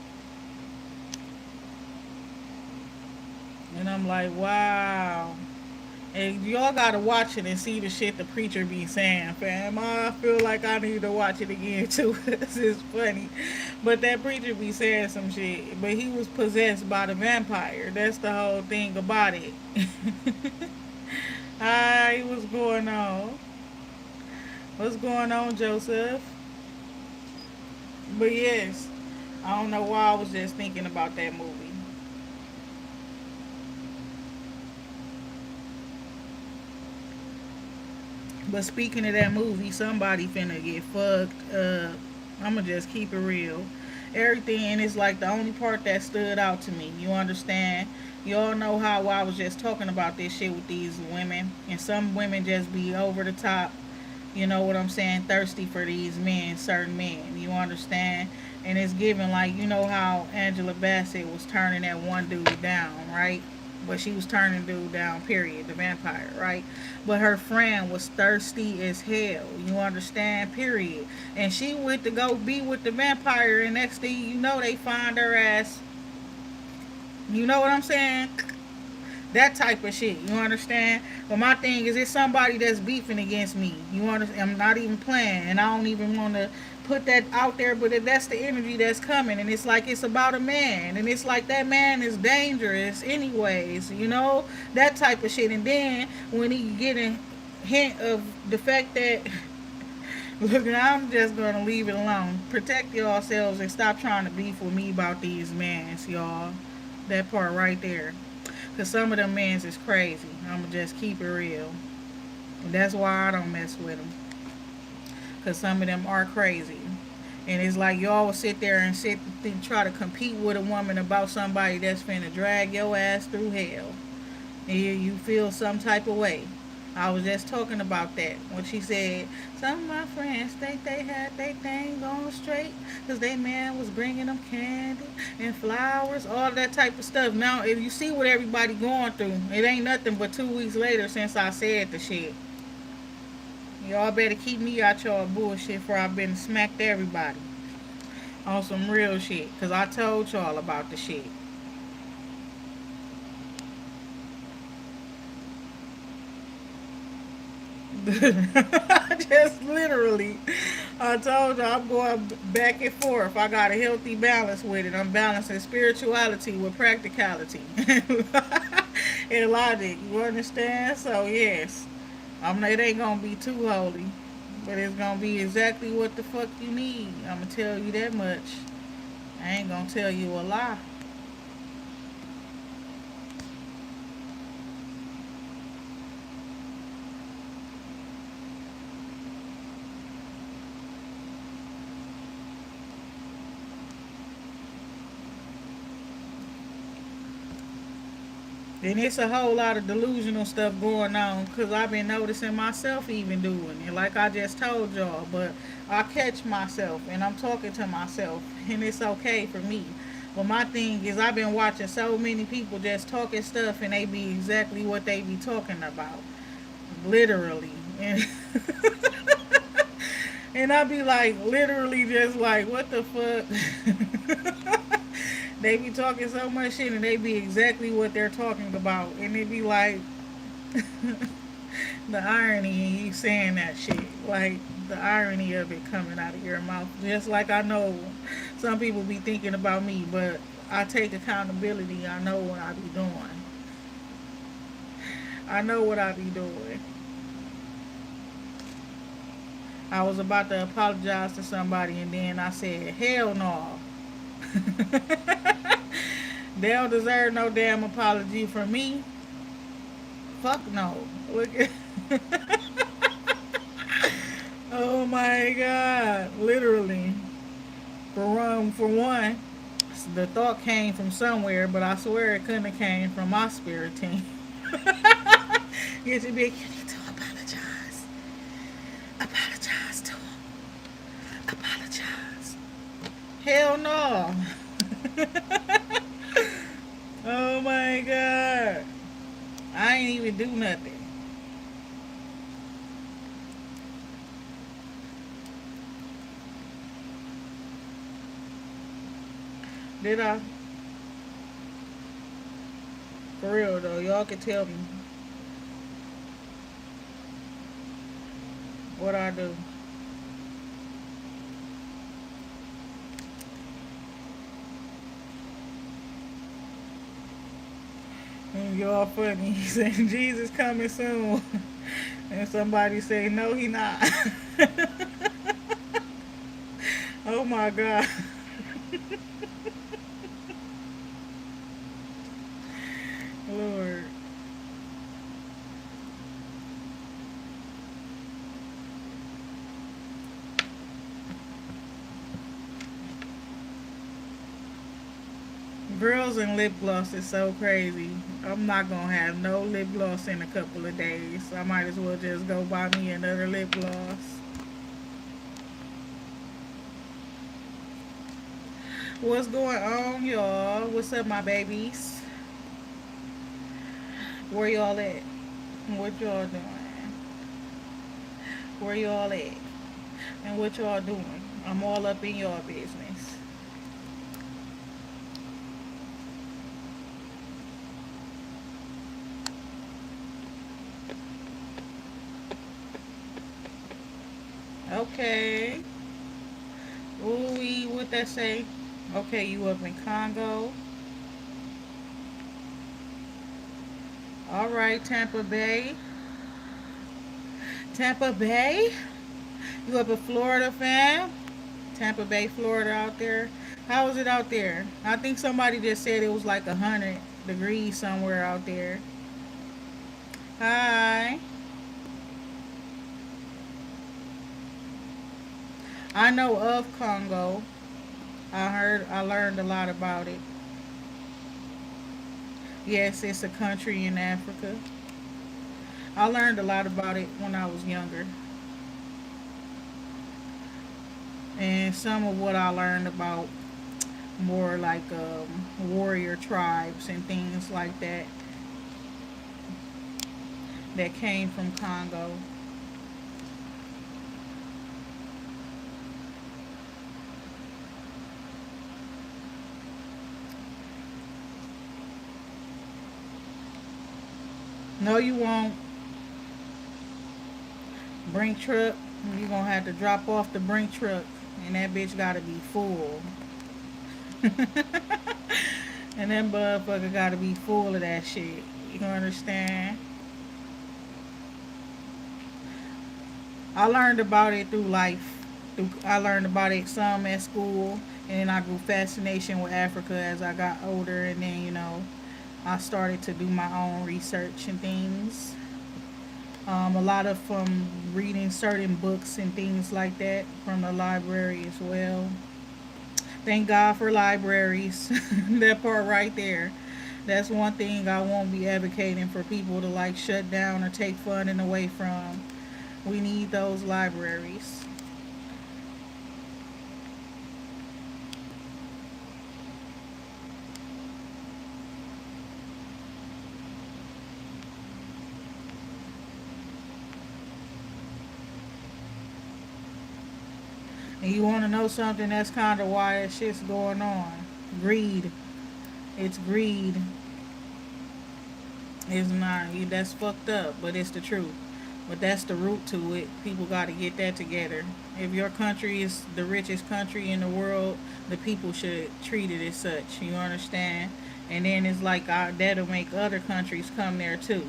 and I'm like, wow. And y'all gotta watch it and see the shit the preacher be saying, fam. I feel like I need to watch it again too. This is funny. But that preacher be saying some shit. But he was possessed by the vampire. That's the whole thing about it. Hi, what's going on? What's going on, Joseph? But yes, I don't know why I was just thinking about that movie. But speaking of that movie, somebody finna get fucked up. I'ma just keep it real. Everything, and it's like the only part that stood out to me. You understand? You all know how I was just talking about this shit with these women, and some women just be over the top. You know what I'm saying? Thirsty for these men, certain men. You understand? And it's given like, you know how Angela Bassett was turning that one dude down, right? But she was turning dude down, period, the vampire, right? But her friend was thirsty as hell, you understand, period. And she went to go be with the vampire, and next thing you know, they find her ass, you know what I'm saying? That type of shit, you understand? But my thing is, it's somebody that's beefing against me. You understand? I'm not even playing, and I don't even want to put that out there, but that's the energy that's coming, and it's like it's about a man, and it's like that man is dangerous anyways, you know, that type of shit. And then when he get a hint of the fact that look, I'm just gonna leave it alone. Protect yourselves and stop trying to beef with me about these mans, y'all. That part right there. Cause some of them mans is crazy. I'ma just keep it real. And that's why I don't mess with them. Cause some of them are crazy. And it's like y'all will sit there and try to compete with a woman about somebody that's finna drag your ass through hell. And you feel some type of way. I was just talking about that when she said some of my friends think they had their thing going straight because they man was bringing them candy and flowers, all that type of stuff. Now, if you see what everybody going through, it ain't nothing but 2 weeks later since I said the shit. Y'all better keep me out y'all bullshit for I've been smacked everybody on some real shit because I told y'all about the shit. Just literally, I told you I'm going back and forth. I got a healthy balance with it. I'm balancing spirituality with practicality and logic. You understand? So yes, it ain't gonna be too holy, but it's gonna be exactly what the fuck you need. I'm gonna tell you that much. I ain't gonna tell you a lie. And it's a whole lot of delusional stuff going on because I've been noticing myself even doing it, like I just told y'all. But I catch myself and I'm talking to myself, and it's okay for me. But my thing is, I've been watching so many people just talking stuff, and they be exactly what they be talking about, literally. And and I be like, literally, just like, what the fuck? They be talking so much shit and they be exactly what they're talking about. And it be like, The irony in you saying that shit. Like, the irony of it coming out of your mouth. Just like I know some people be thinking about me, but I take accountability. I know what I be doing. I know what I be doing. I was about to apologize to somebody, and then I said, hell no. They don't deserve no damn apology from me. Fuck no. Look at Oh my god. Literally. For one, the thought came from somewhere, but I swear it couldn't have came from my spirit team. Get you big. You need to apologize. Apologize to him. Apologize. Hell no. Oh my god. I ain't even do nothing. Did I? For real though, y'all can tell me what I do. And y'all funny. He said Jesus coming soon. And somebody say no he not. Oh my god. Lord. Girls and lip gloss is so crazy. I'm not gonna have no lip gloss in a couple of days. I might as well just go buy me another lip gloss. What's going on, y'all? What's up, my babies? Where y'all at? What y'all doing? Where y'all at? And what y'all doing? I'm all up in y'all business. Okay. Ooh, what that say? Okay, you up in Congo. All right, Tampa Bay. Tampa Bay? You up in Florida, fam? Tampa Bay, Florida out there. How is it out there? I think somebody just said it was like 100 degrees somewhere out there. Hi. I know of Congo. I learned a lot about it. Yes, it's a country in Africa. I learned a lot about it when I was younger. And some of what I learned about more like warrior tribes and things like that that came from Congo. No, you won't. Brink truck. You're gonna have to drop off the brink truck, and that bitch gotta be full. And that motherfucker gotta be full of that shit. You understand? I learned about it through life. I learned about it some at school, and then I grew fascination with Africa as I got older, and then I started to do my own research and things. A lot of from reading certain books and things like that from the library as well. Thank God for libraries. That part right there. That's one thing I won't be advocating for people to like shut down or take funding away from. We need those libraries. And you want to know something? That's kind of why that shit's going on. Greed. It's greed. It's not. That's fucked up, but it's the truth. But that's the root to it. People got to get that together. If your country is the richest country in the world, the people should treat it as such. You understand? And then it's like that'll make other countries come there too.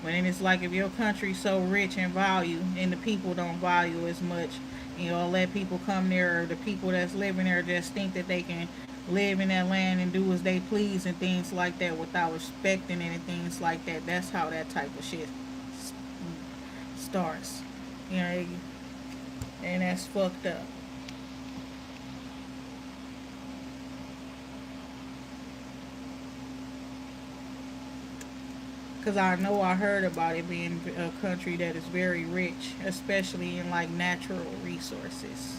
But then it's like if your country's so rich in value and the people don't value as much, let people come there, or the people that's living there just think that they can live in that land and do as they please and things like that without respecting it and things like that. That's how that type of shit starts. You know, and that's fucked up. Because I know I heard about it being a country that is very rich, especially in like natural resources.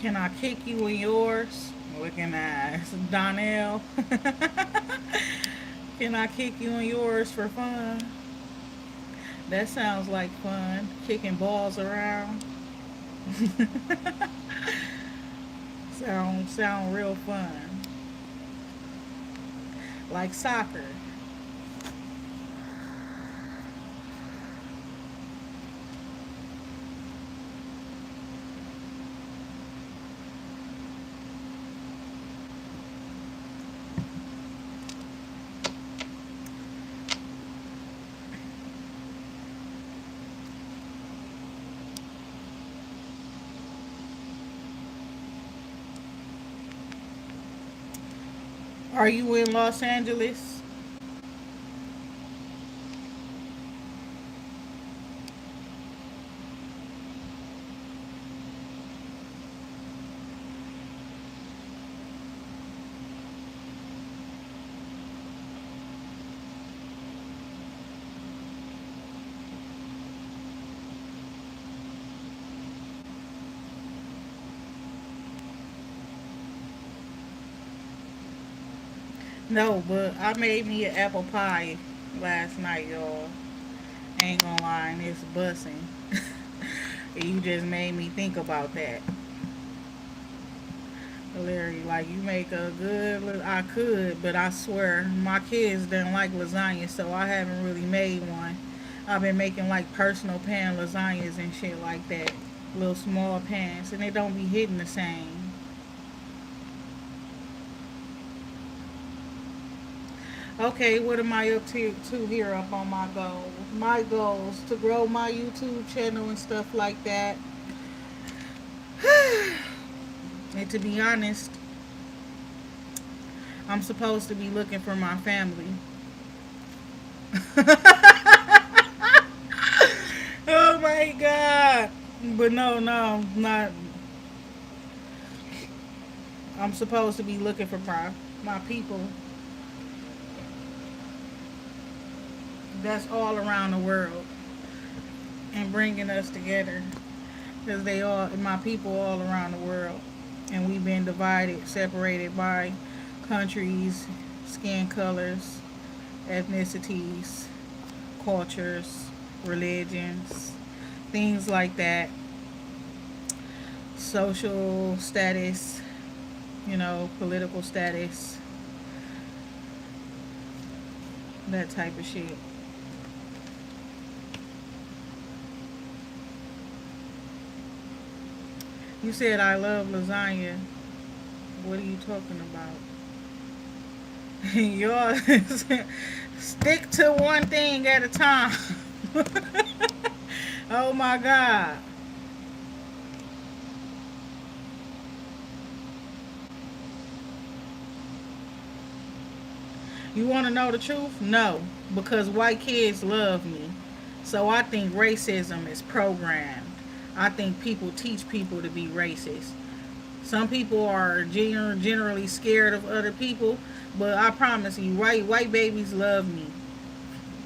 Can I kick you in yours? Looking at Donnell. Can I kick you in yours for fun? That sounds like fun. Kicking balls around. Sound real fun. Like soccer. Are you in Los Angeles? No, but I made me an apple pie last night, y'all. Ain't gonna lie, and it's bussing. You just made me think about that. Larry, like you make a good. I could, but I swear my kids didn't like lasagna, so I haven't really made one. I've been making like personal pan lasagnas and shit like that, little small pans, and they don't be hitting the same. Okay, what am I up to here up on my goals? My goals to grow my YouTube channel and stuff like that. And to be honest, I'm supposed to be looking for my family. Oh my god. But no, no, not. I'm supposed to be looking for my people that's all around the world and bringing us together because they all my people all around the world, and we've been divided, separated by countries, skin colors, ethnicities, cultures, religions, things like that, social status, political status, that type of shit. You said I love lasagna. What are you talking about? Y'all stick to one thing at a time. Oh my god. You want to know the truth? No, because white kids love me. So I think racism is programmed. I think people teach people to be racist. Some people are generally scared of other people, but I promise you, white babies love me.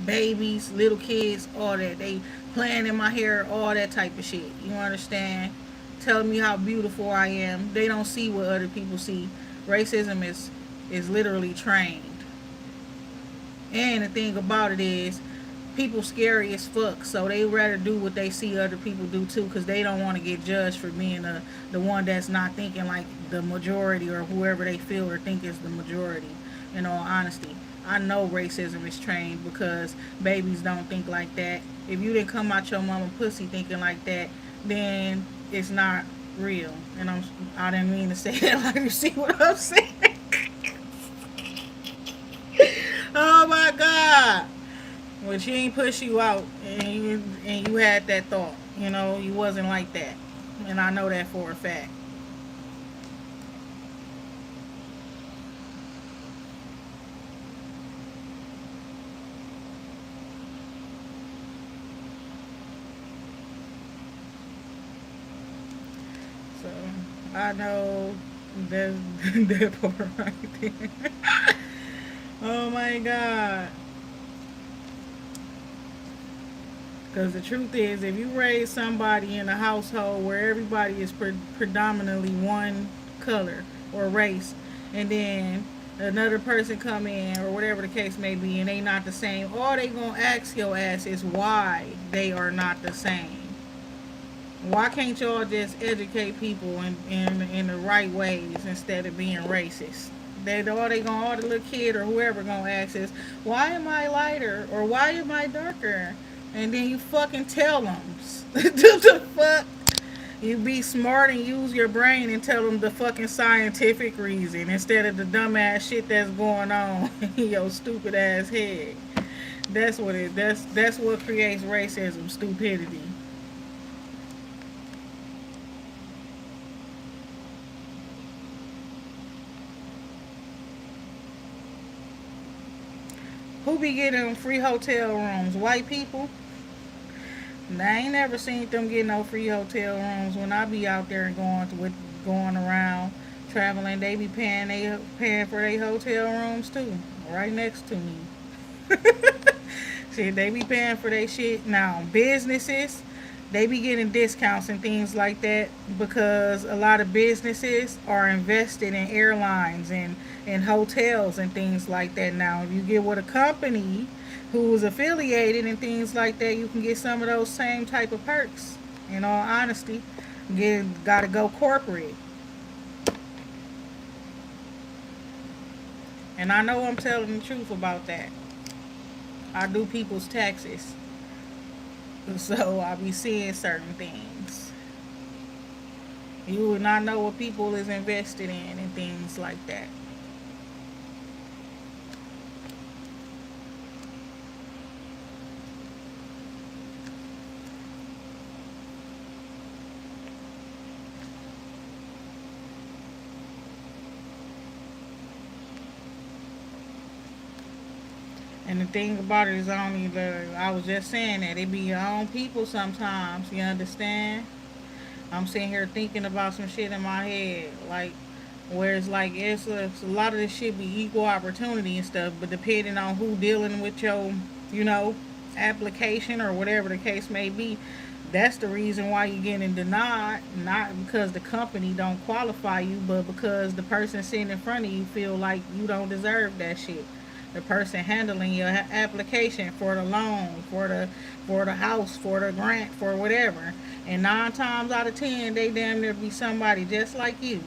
Babies, little kids, all that. They playing in my hair, all that type of shit. You understand? telling me how beautiful I am. They don't see what other people see. Racism is literally trained. And the thing about it is, people scary as fuck, so they rather do what they see other people do too, because they don't want to get judged for being the one that's not thinking like the majority or whoever they feel or think is the majority. In all honesty, I know racism is trained because babies don't think like that. If you didn't come out your mama pussy thinking like that, then it's not real. And I didn't mean to say that. Like, you see what I'm saying? Oh my god. When she ain't push you out and you had that thought, you wasn't like that, and I know that for a fact. So I know that that part right there. Oh my god. Because the truth is, if you raise somebody in a household where everybody is predominantly one color or race, and then another person come in or whatever the case may be, and they not the same, all they gonna ask your ass is why they are not the same. Why can't y'all just educate people in the right ways instead of being racist? All the little kid or whoever gonna ask is, why am I lighter or why am I darker? And then you fucking tell them. The fuck? You be smart and use your brain and tell them the fucking scientific reason instead of the dumbass shit that's going on in your stupid ass head. That's what creates racism, stupidity. Who be getting free hotel rooms? White people? I ain't never seen them get no free hotel rooms. When I be out there and going around traveling, they be paying for their hotel rooms too, right next to me. See, they be paying for their shit. Now, businesses, they be getting discounts and things like that because a lot of businesses are invested in airlines and hotels and things like that. Now, if you get with a company who is affiliated and things like that, you can get some of those same type of perks. In all honesty, gotta go corporate. And I know I'm telling the truth about that. I do people's taxes. So I be seeing certain things. You would not know what people is invested in and things like that. And the thing about it is only I was just saying that it be your own people sometimes, you understand? I'm sitting here thinking about some shit in my head, like where it's like it's a lot of this shit be equal opportunity and stuff, but depending on who dealing with your, you know, application or whatever the case may be, that's the reason why you're getting denied. Not because the company don't qualify you, but because the person sitting in front of you feel like you don't deserve that shit. The person handling your application for the loan, for the house, for the grant, for whatever, and 9 times out of 10, they damn near be somebody just like you.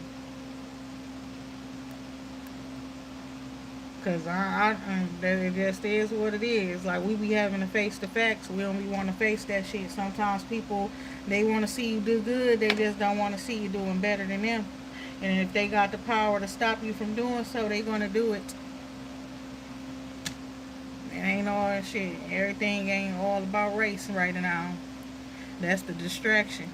Cause it just is what it is. Like we be having to face the facts. We don't be want to face that shit. Sometimes people, they want to see you do good. They just don't want to see you doing better than them. And if they got the power to stop you from doing so, they gonna do it. It ain't all that shit. Everything ain't all about race right now. That's the distraction.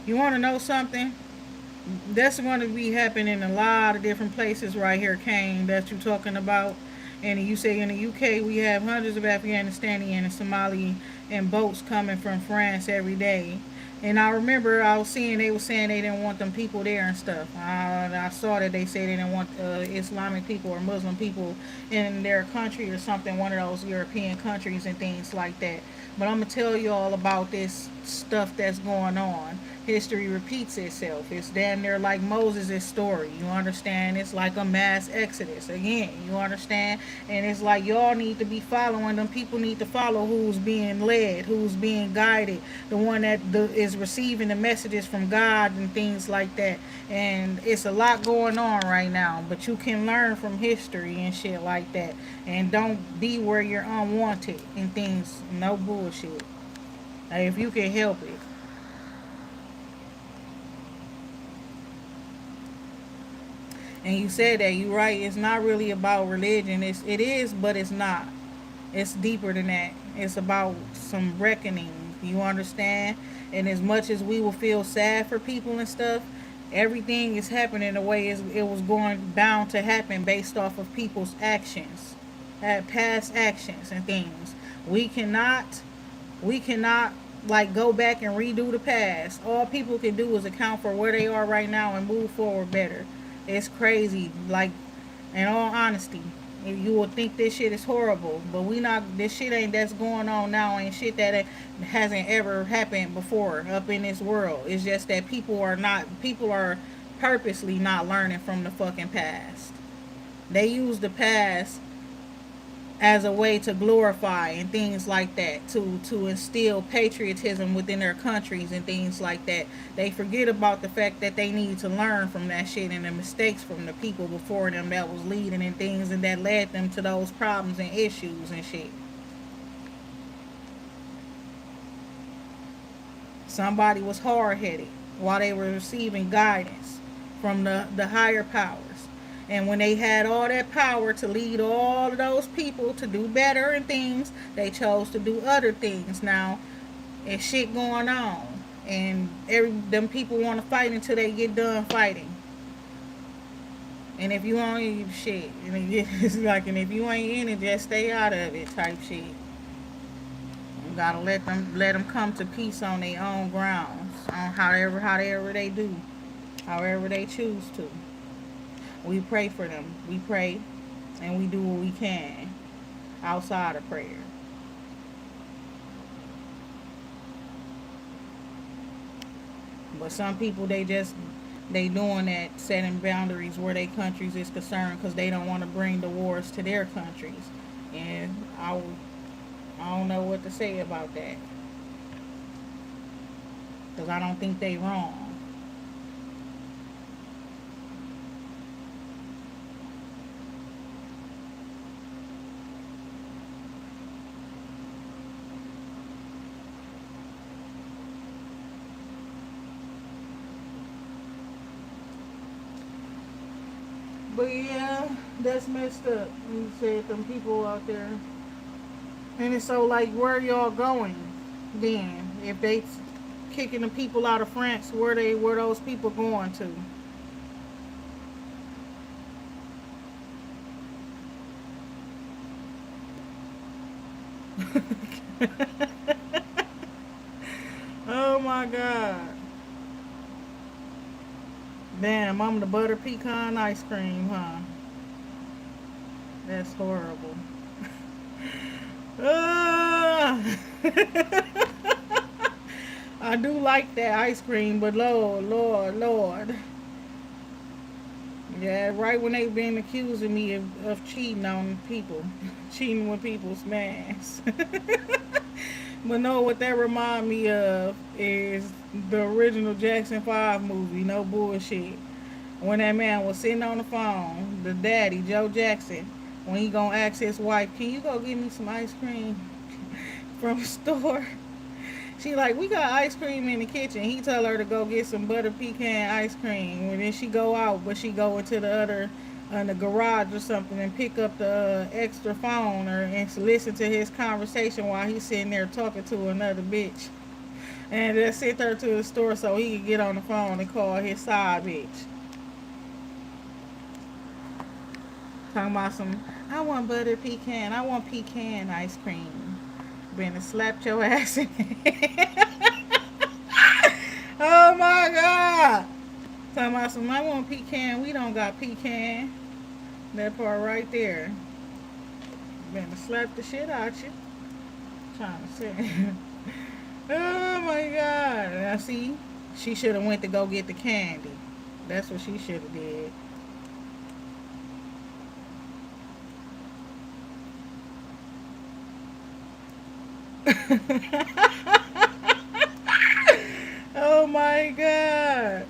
You want to know something? That's going to be happening in a lot of different places right here, Kane, that you're talking about. And you say in the UK we have hundreds of Afghanistani and Somali and boats coming from France every day. And I remember I was seeing they were saying they didn't want them people there and stuff. I saw that they said they didn't want Islamic people or Muslim people in their country or something, one of those European countries and things like that. But I'm gonna tell you all about this stuff that's going on. History repeats itself. It's damn near like Moses' story. You understand? It's like a mass exodus. Again, you understand? And it's like y'all need to be following them. People need to follow who's being led, who's being guided, the one that is receiving the messages from God and things like that. And it's a lot going on right now. But you can learn from history and shit like that. And don't be where you're unwanted and things. No bullshit. Like, if you can help it. And you said that you're right. It's not really about religion. It is, but it's not. It's deeper than that. It's about some reckoning. You understand? And as much as we will feel sad for people and stuff, everything is happening the way it was going bound to happen based off of people's actions, past actions and things. We cannot, we cannot like go back and redo the past. All people can do is account for where they are right now and move forward better. It's crazy. Like, in all honesty, you will think this shit is horrible, but we not. This shit ain't that's going on now ain't shit that hasn't ever happened before up in this world. It's just that people are purposely not learning from the fucking past. They use the past as a way to glorify and things like that, to instill patriotism within their countries and things like that. They forget about the fact that they need to learn from that shit and the mistakes from the people before them that was leading and things and that led them to those problems and issues and shit. Somebody was hard-headed while they were receiving guidance from the higher powers. And when they had all that power to lead all of those people to do better and things, they chose to do other things. Now, it's shit going on. And them people want to fight until they get done fighting. And if you ain't shit, and it's like, and if you ain't in it, just stay out of it type shit. You gotta let them come to peace on their own grounds, on however they do, however they choose to. We pray for them. We pray and we do what we can outside of prayer. But some people they doing that, setting boundaries where their countries is concerned because they don't want to bring the wars to their countries. And I don't know what to say about that because I don't think they wrong. But yeah, that's messed up. You said them people out there. And it's so like, where y'all going then? If they kicking the people out of France, where those people going to? Oh my god. Damn, I'm the butter pecan ice cream, huh? That's horrible. Ah! I do like that ice cream, but Lord, Lord, Lord. Yeah, right when they've been accusing me of cheating on people, cheating with people's masks. But no, what that remind me of is the original Jackson 5 movie, no bullshit. When that man was sitting on the phone, the daddy, Joe Jackson, when he gonna ask his wife, can you go get me some ice cream from the store? She like, we got ice cream in the kitchen. He tell her to go get some butter pecan ice cream. And then she go out, but she go into the other, in the garage or something and pick up the extra phone and listen to his conversation while he's sitting there talking to another bitch. And then sit there to the store so he could get on the phone and call his side bitch. Talking about some, I want butter pecan. I want pecan ice cream. Been to slap your ass in. Talking about some, I want pecan. We don't got pecan. That part right there. Better slap the shit out you. Trying to say. Oh my God. Now see, she should have went to go get the candy. That's what she should have did. Oh my God.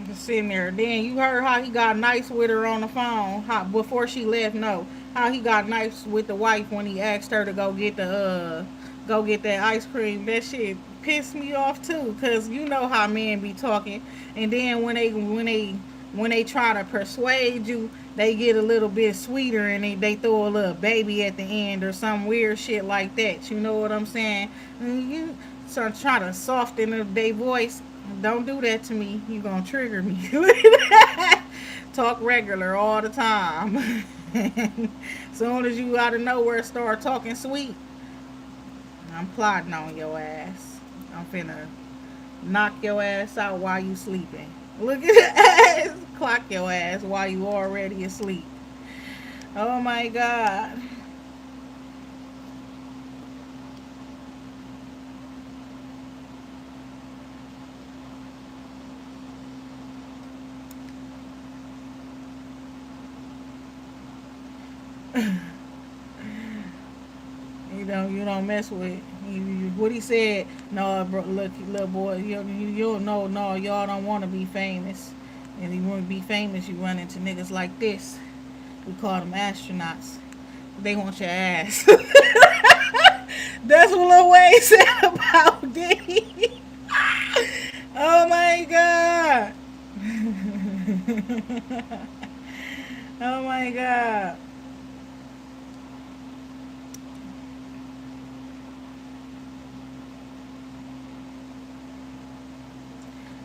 Just sitting there. Then you heard how he got nice with her on the phone. How before she left, no. How he got nice with the wife when he asked her to go get that ice cream. That shit pissed me off too, cause you know how men be talking. And then when they try to persuade you, they get a little bit sweeter and they throw a little baby at the end or some weird shit like that. You know what I'm saying? And you start trying to soften their voice. Don't do that to me. You gonna trigger me. Talk regular all the time. Soon as you out of nowhere start talking sweet, I'm plotting on your ass. I'm finna knock your ass out while you sleeping. Look at the ass. Clock your ass while you already asleep. Oh my God. You don't mess with what he said. No, bro, look, little boy, you don't know. No, y'all don't want to be famous, and you want to be famous. You run into niggas like this. We call them astronauts. They want your ass. That's what Lil Wayne said about Diddy. Oh my God. Oh my God.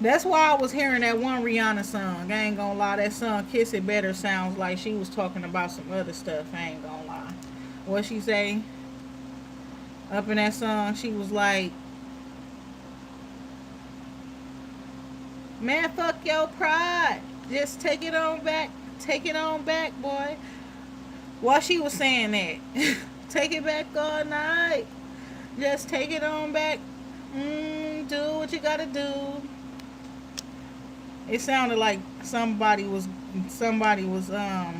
That's why I was hearing that one Rihanna song. I ain't gonna lie, that song "Kiss It Better" sounds like she was talking about some other stuff. I ain't gonna lie. What she say up in that song? She was like, "Man, fuck your pride. Just take it on back, boy." While she was saying that, take it back all night. Just take it on back. Do what you gotta do. It sounded like somebody was I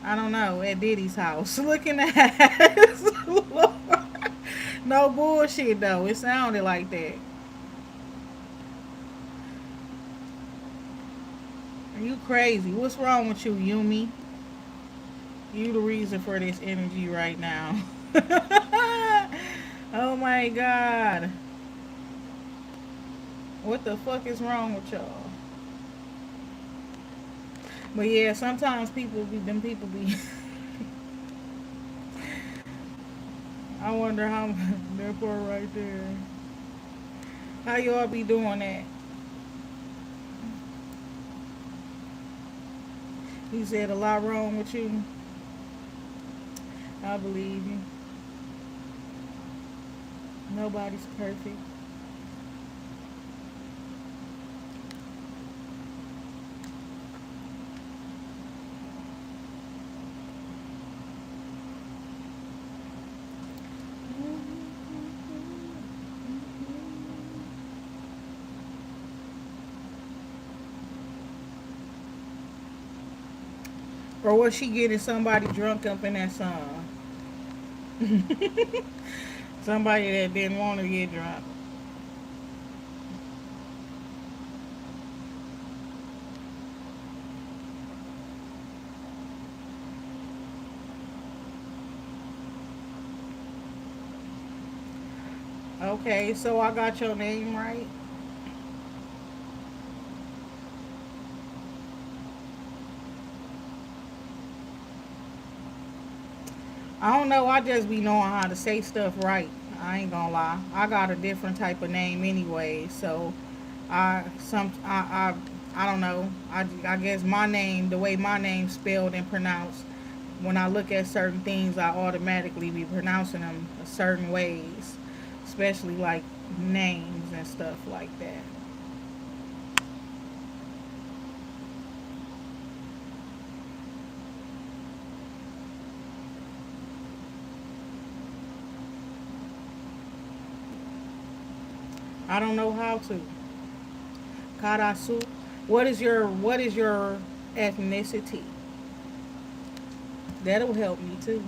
don't know, at Diddy's house looking at his Lord. No bullshit though. It sounded like that. Are you crazy? What's wrong with you, Yumi? You the reason for this energy right now. Oh my God. What the fuck is wrong with y'all? But yeah, sometimes people be I wonder how that part right there. How y'all be doing that? He said a lot wrong with you. I believe you. Nobody's perfect. Or was she getting somebody drunk up in that song? Somebody that didn't want to get drunk. Okay, so I got your name right. I don't know. I just be knowing how to say stuff right. I ain't gonna lie. I got a different type of name anyway, so I don't know. I guess my name, the way my name's spelled and pronounced, when I look at certain things, I automatically be pronouncing them certain ways, especially like names and stuff like that. I don't know how to. Karasu. What is your ethnicity? That'll help me too.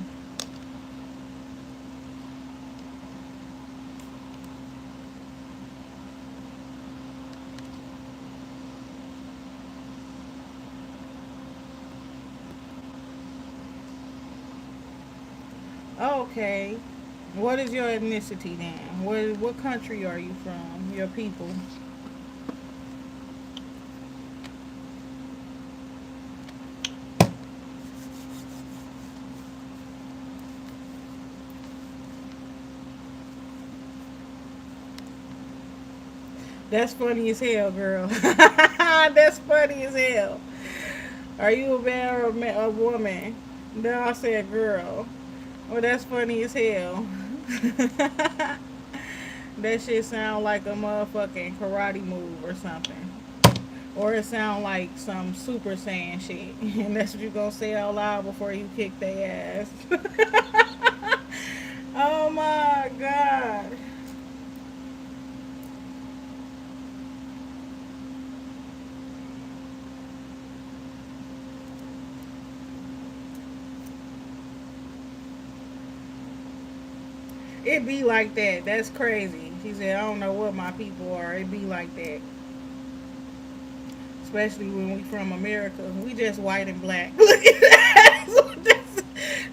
Okay. What is your ethnicity then? What country are you from? Your people. That's funny as hell, girl. That's funny as hell. Are you a man or a woman? No, I said girl. Well, that's funny as hell. That shit sound like a motherfucking karate move or something. Or it sound like some super saiyan shit. And that's what you gonna say out loud before you kick their ass. Oh my god. It be like that. That's crazy. She said, I don't know what my people are. It be like that. Especially when we from America. We just white and black. Look at that.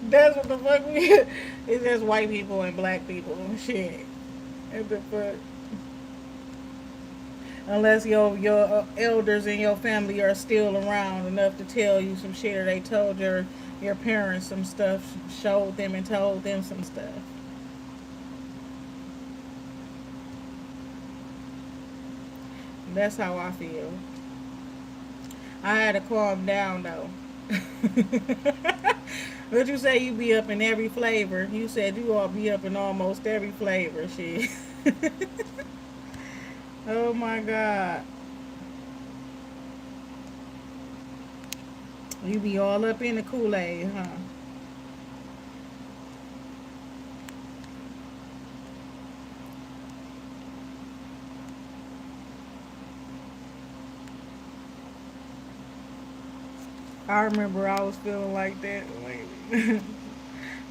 That's what the fuck we. It's just white people and black people. Shit. What the fuck? Unless your elders in your family are still around enough to tell you some shit, or they told your parents some stuff, showed them and told them some stuff. That's how I feel. I had to calm down though. But you say you be up in every flavor. You said you all be up in almost every flavor. Shit. Oh my god. You be all up in the Kool-Aid, huh? I remember I was feeling like that. Like,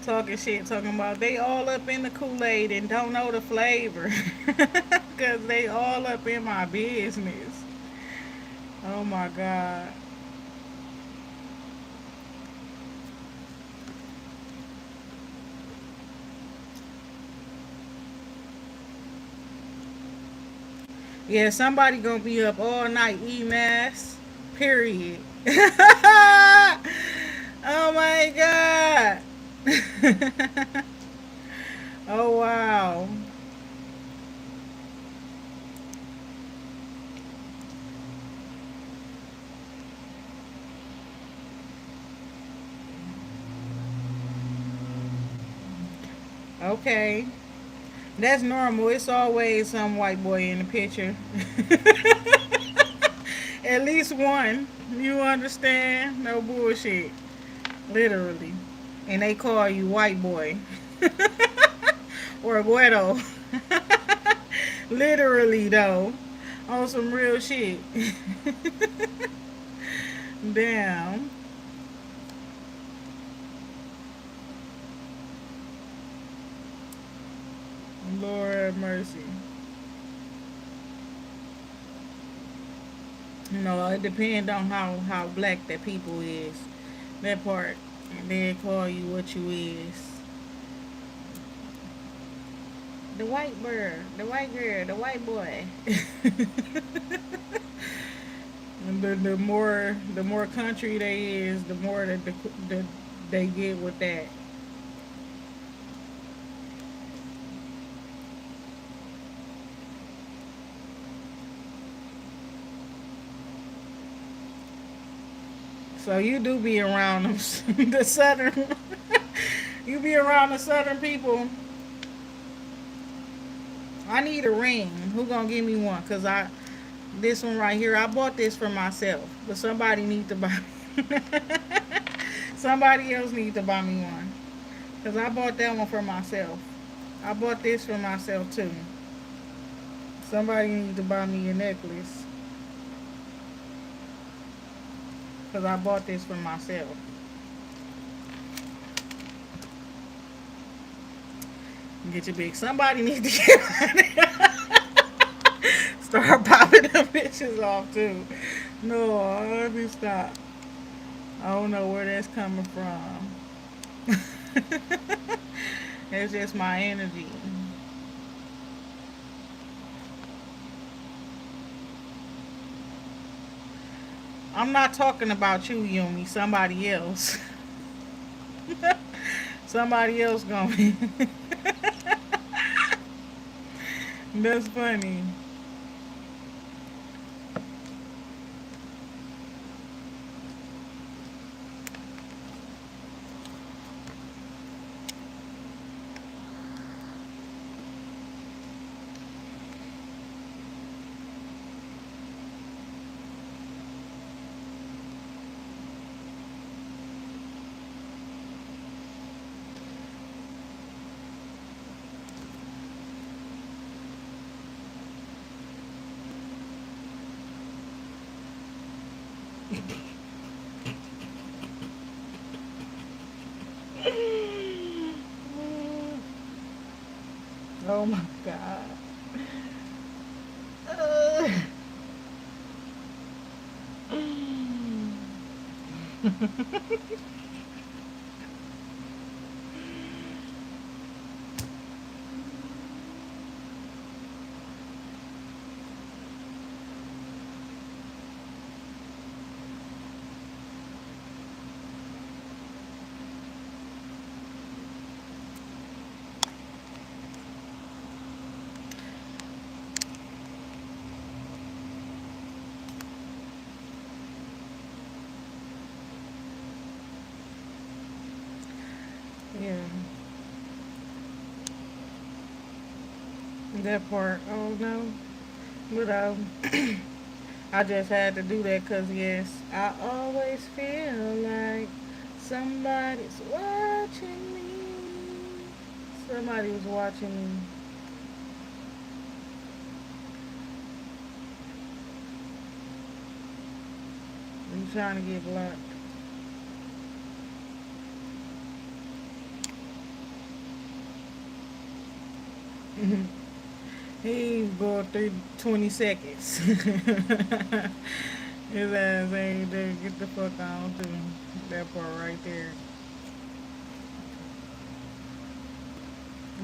talking shit, talking about they all up in the Kool-Aid and don't know the flavor. Because they all up in my business. Oh my God. Yeah, somebody gonna be up all night eating ass. Period. Oh my God. Oh wow. Okay. That's normal. It's always some white boy in the picture. At least one. You understand? No bullshit. Literally. And they call you white boy. Or Guedo. Literally though. On some real shit. Damn. Lord have mercy. You know, it depends on how black that people is. That part. And they call you what you is. The white bird, the white girl, the white boy. And the more country they is, the more that they get with that. So you do be around them, the southern. You be around the southern people. I need a ring. Who gonna give me one? Cause this one right here, I bought this for myself, but somebody need to buy. Somebody else need to buy me one. Cause I bought that one for myself. I bought this for myself too. Somebody need to buy me a necklace. Cause I bought this for myself. Get your big. Somebody needs to get start popping them bitches off too. No, let me stop. I don't know where that's coming from. It's just my energy. I'm not talking about you, Yumi. Somebody else. Somebody else going. That's funny. Oh my god. Uh. Yeah, that part. Oh no, but I just had to do that because yes, I always feel like somebody's watching me. Somebody was watching me. I'm trying to get blocked. He ain't going through 20 seconds. His ass ain't there. Get the fuck on to that part right there.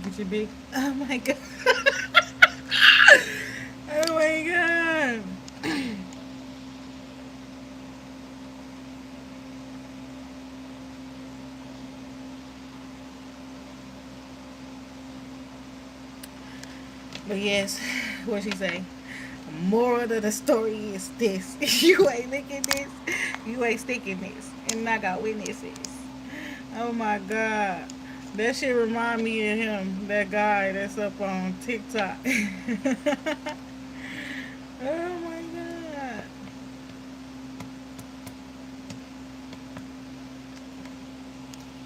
Get your big. Oh my god. Oh my god. But yes, what she say? Moral of the story is this: you ain't licking this, you ain't sticking this, and I got witnesses. Oh my god, that shit remind me of him, that guy that's up on TikTok. Oh my god.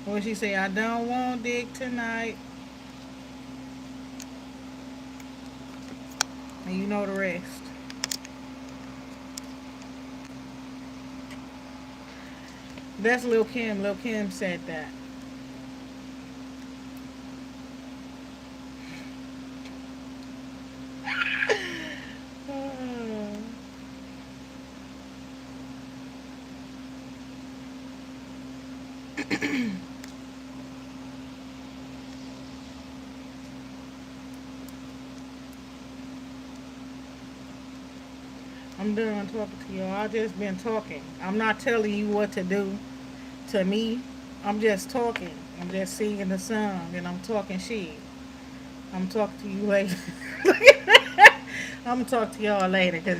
What she say? I don't want dick tonight, and you know the rest. That's Lil Kim. Lil Kim said that. I'm done talking to y'all. I just been talking. I'm not telling you what to do to me. I'm just talking. I'm just singing the song and I'm talking shit. I'm talking to you later. I'm gonna talk to y'all later, cause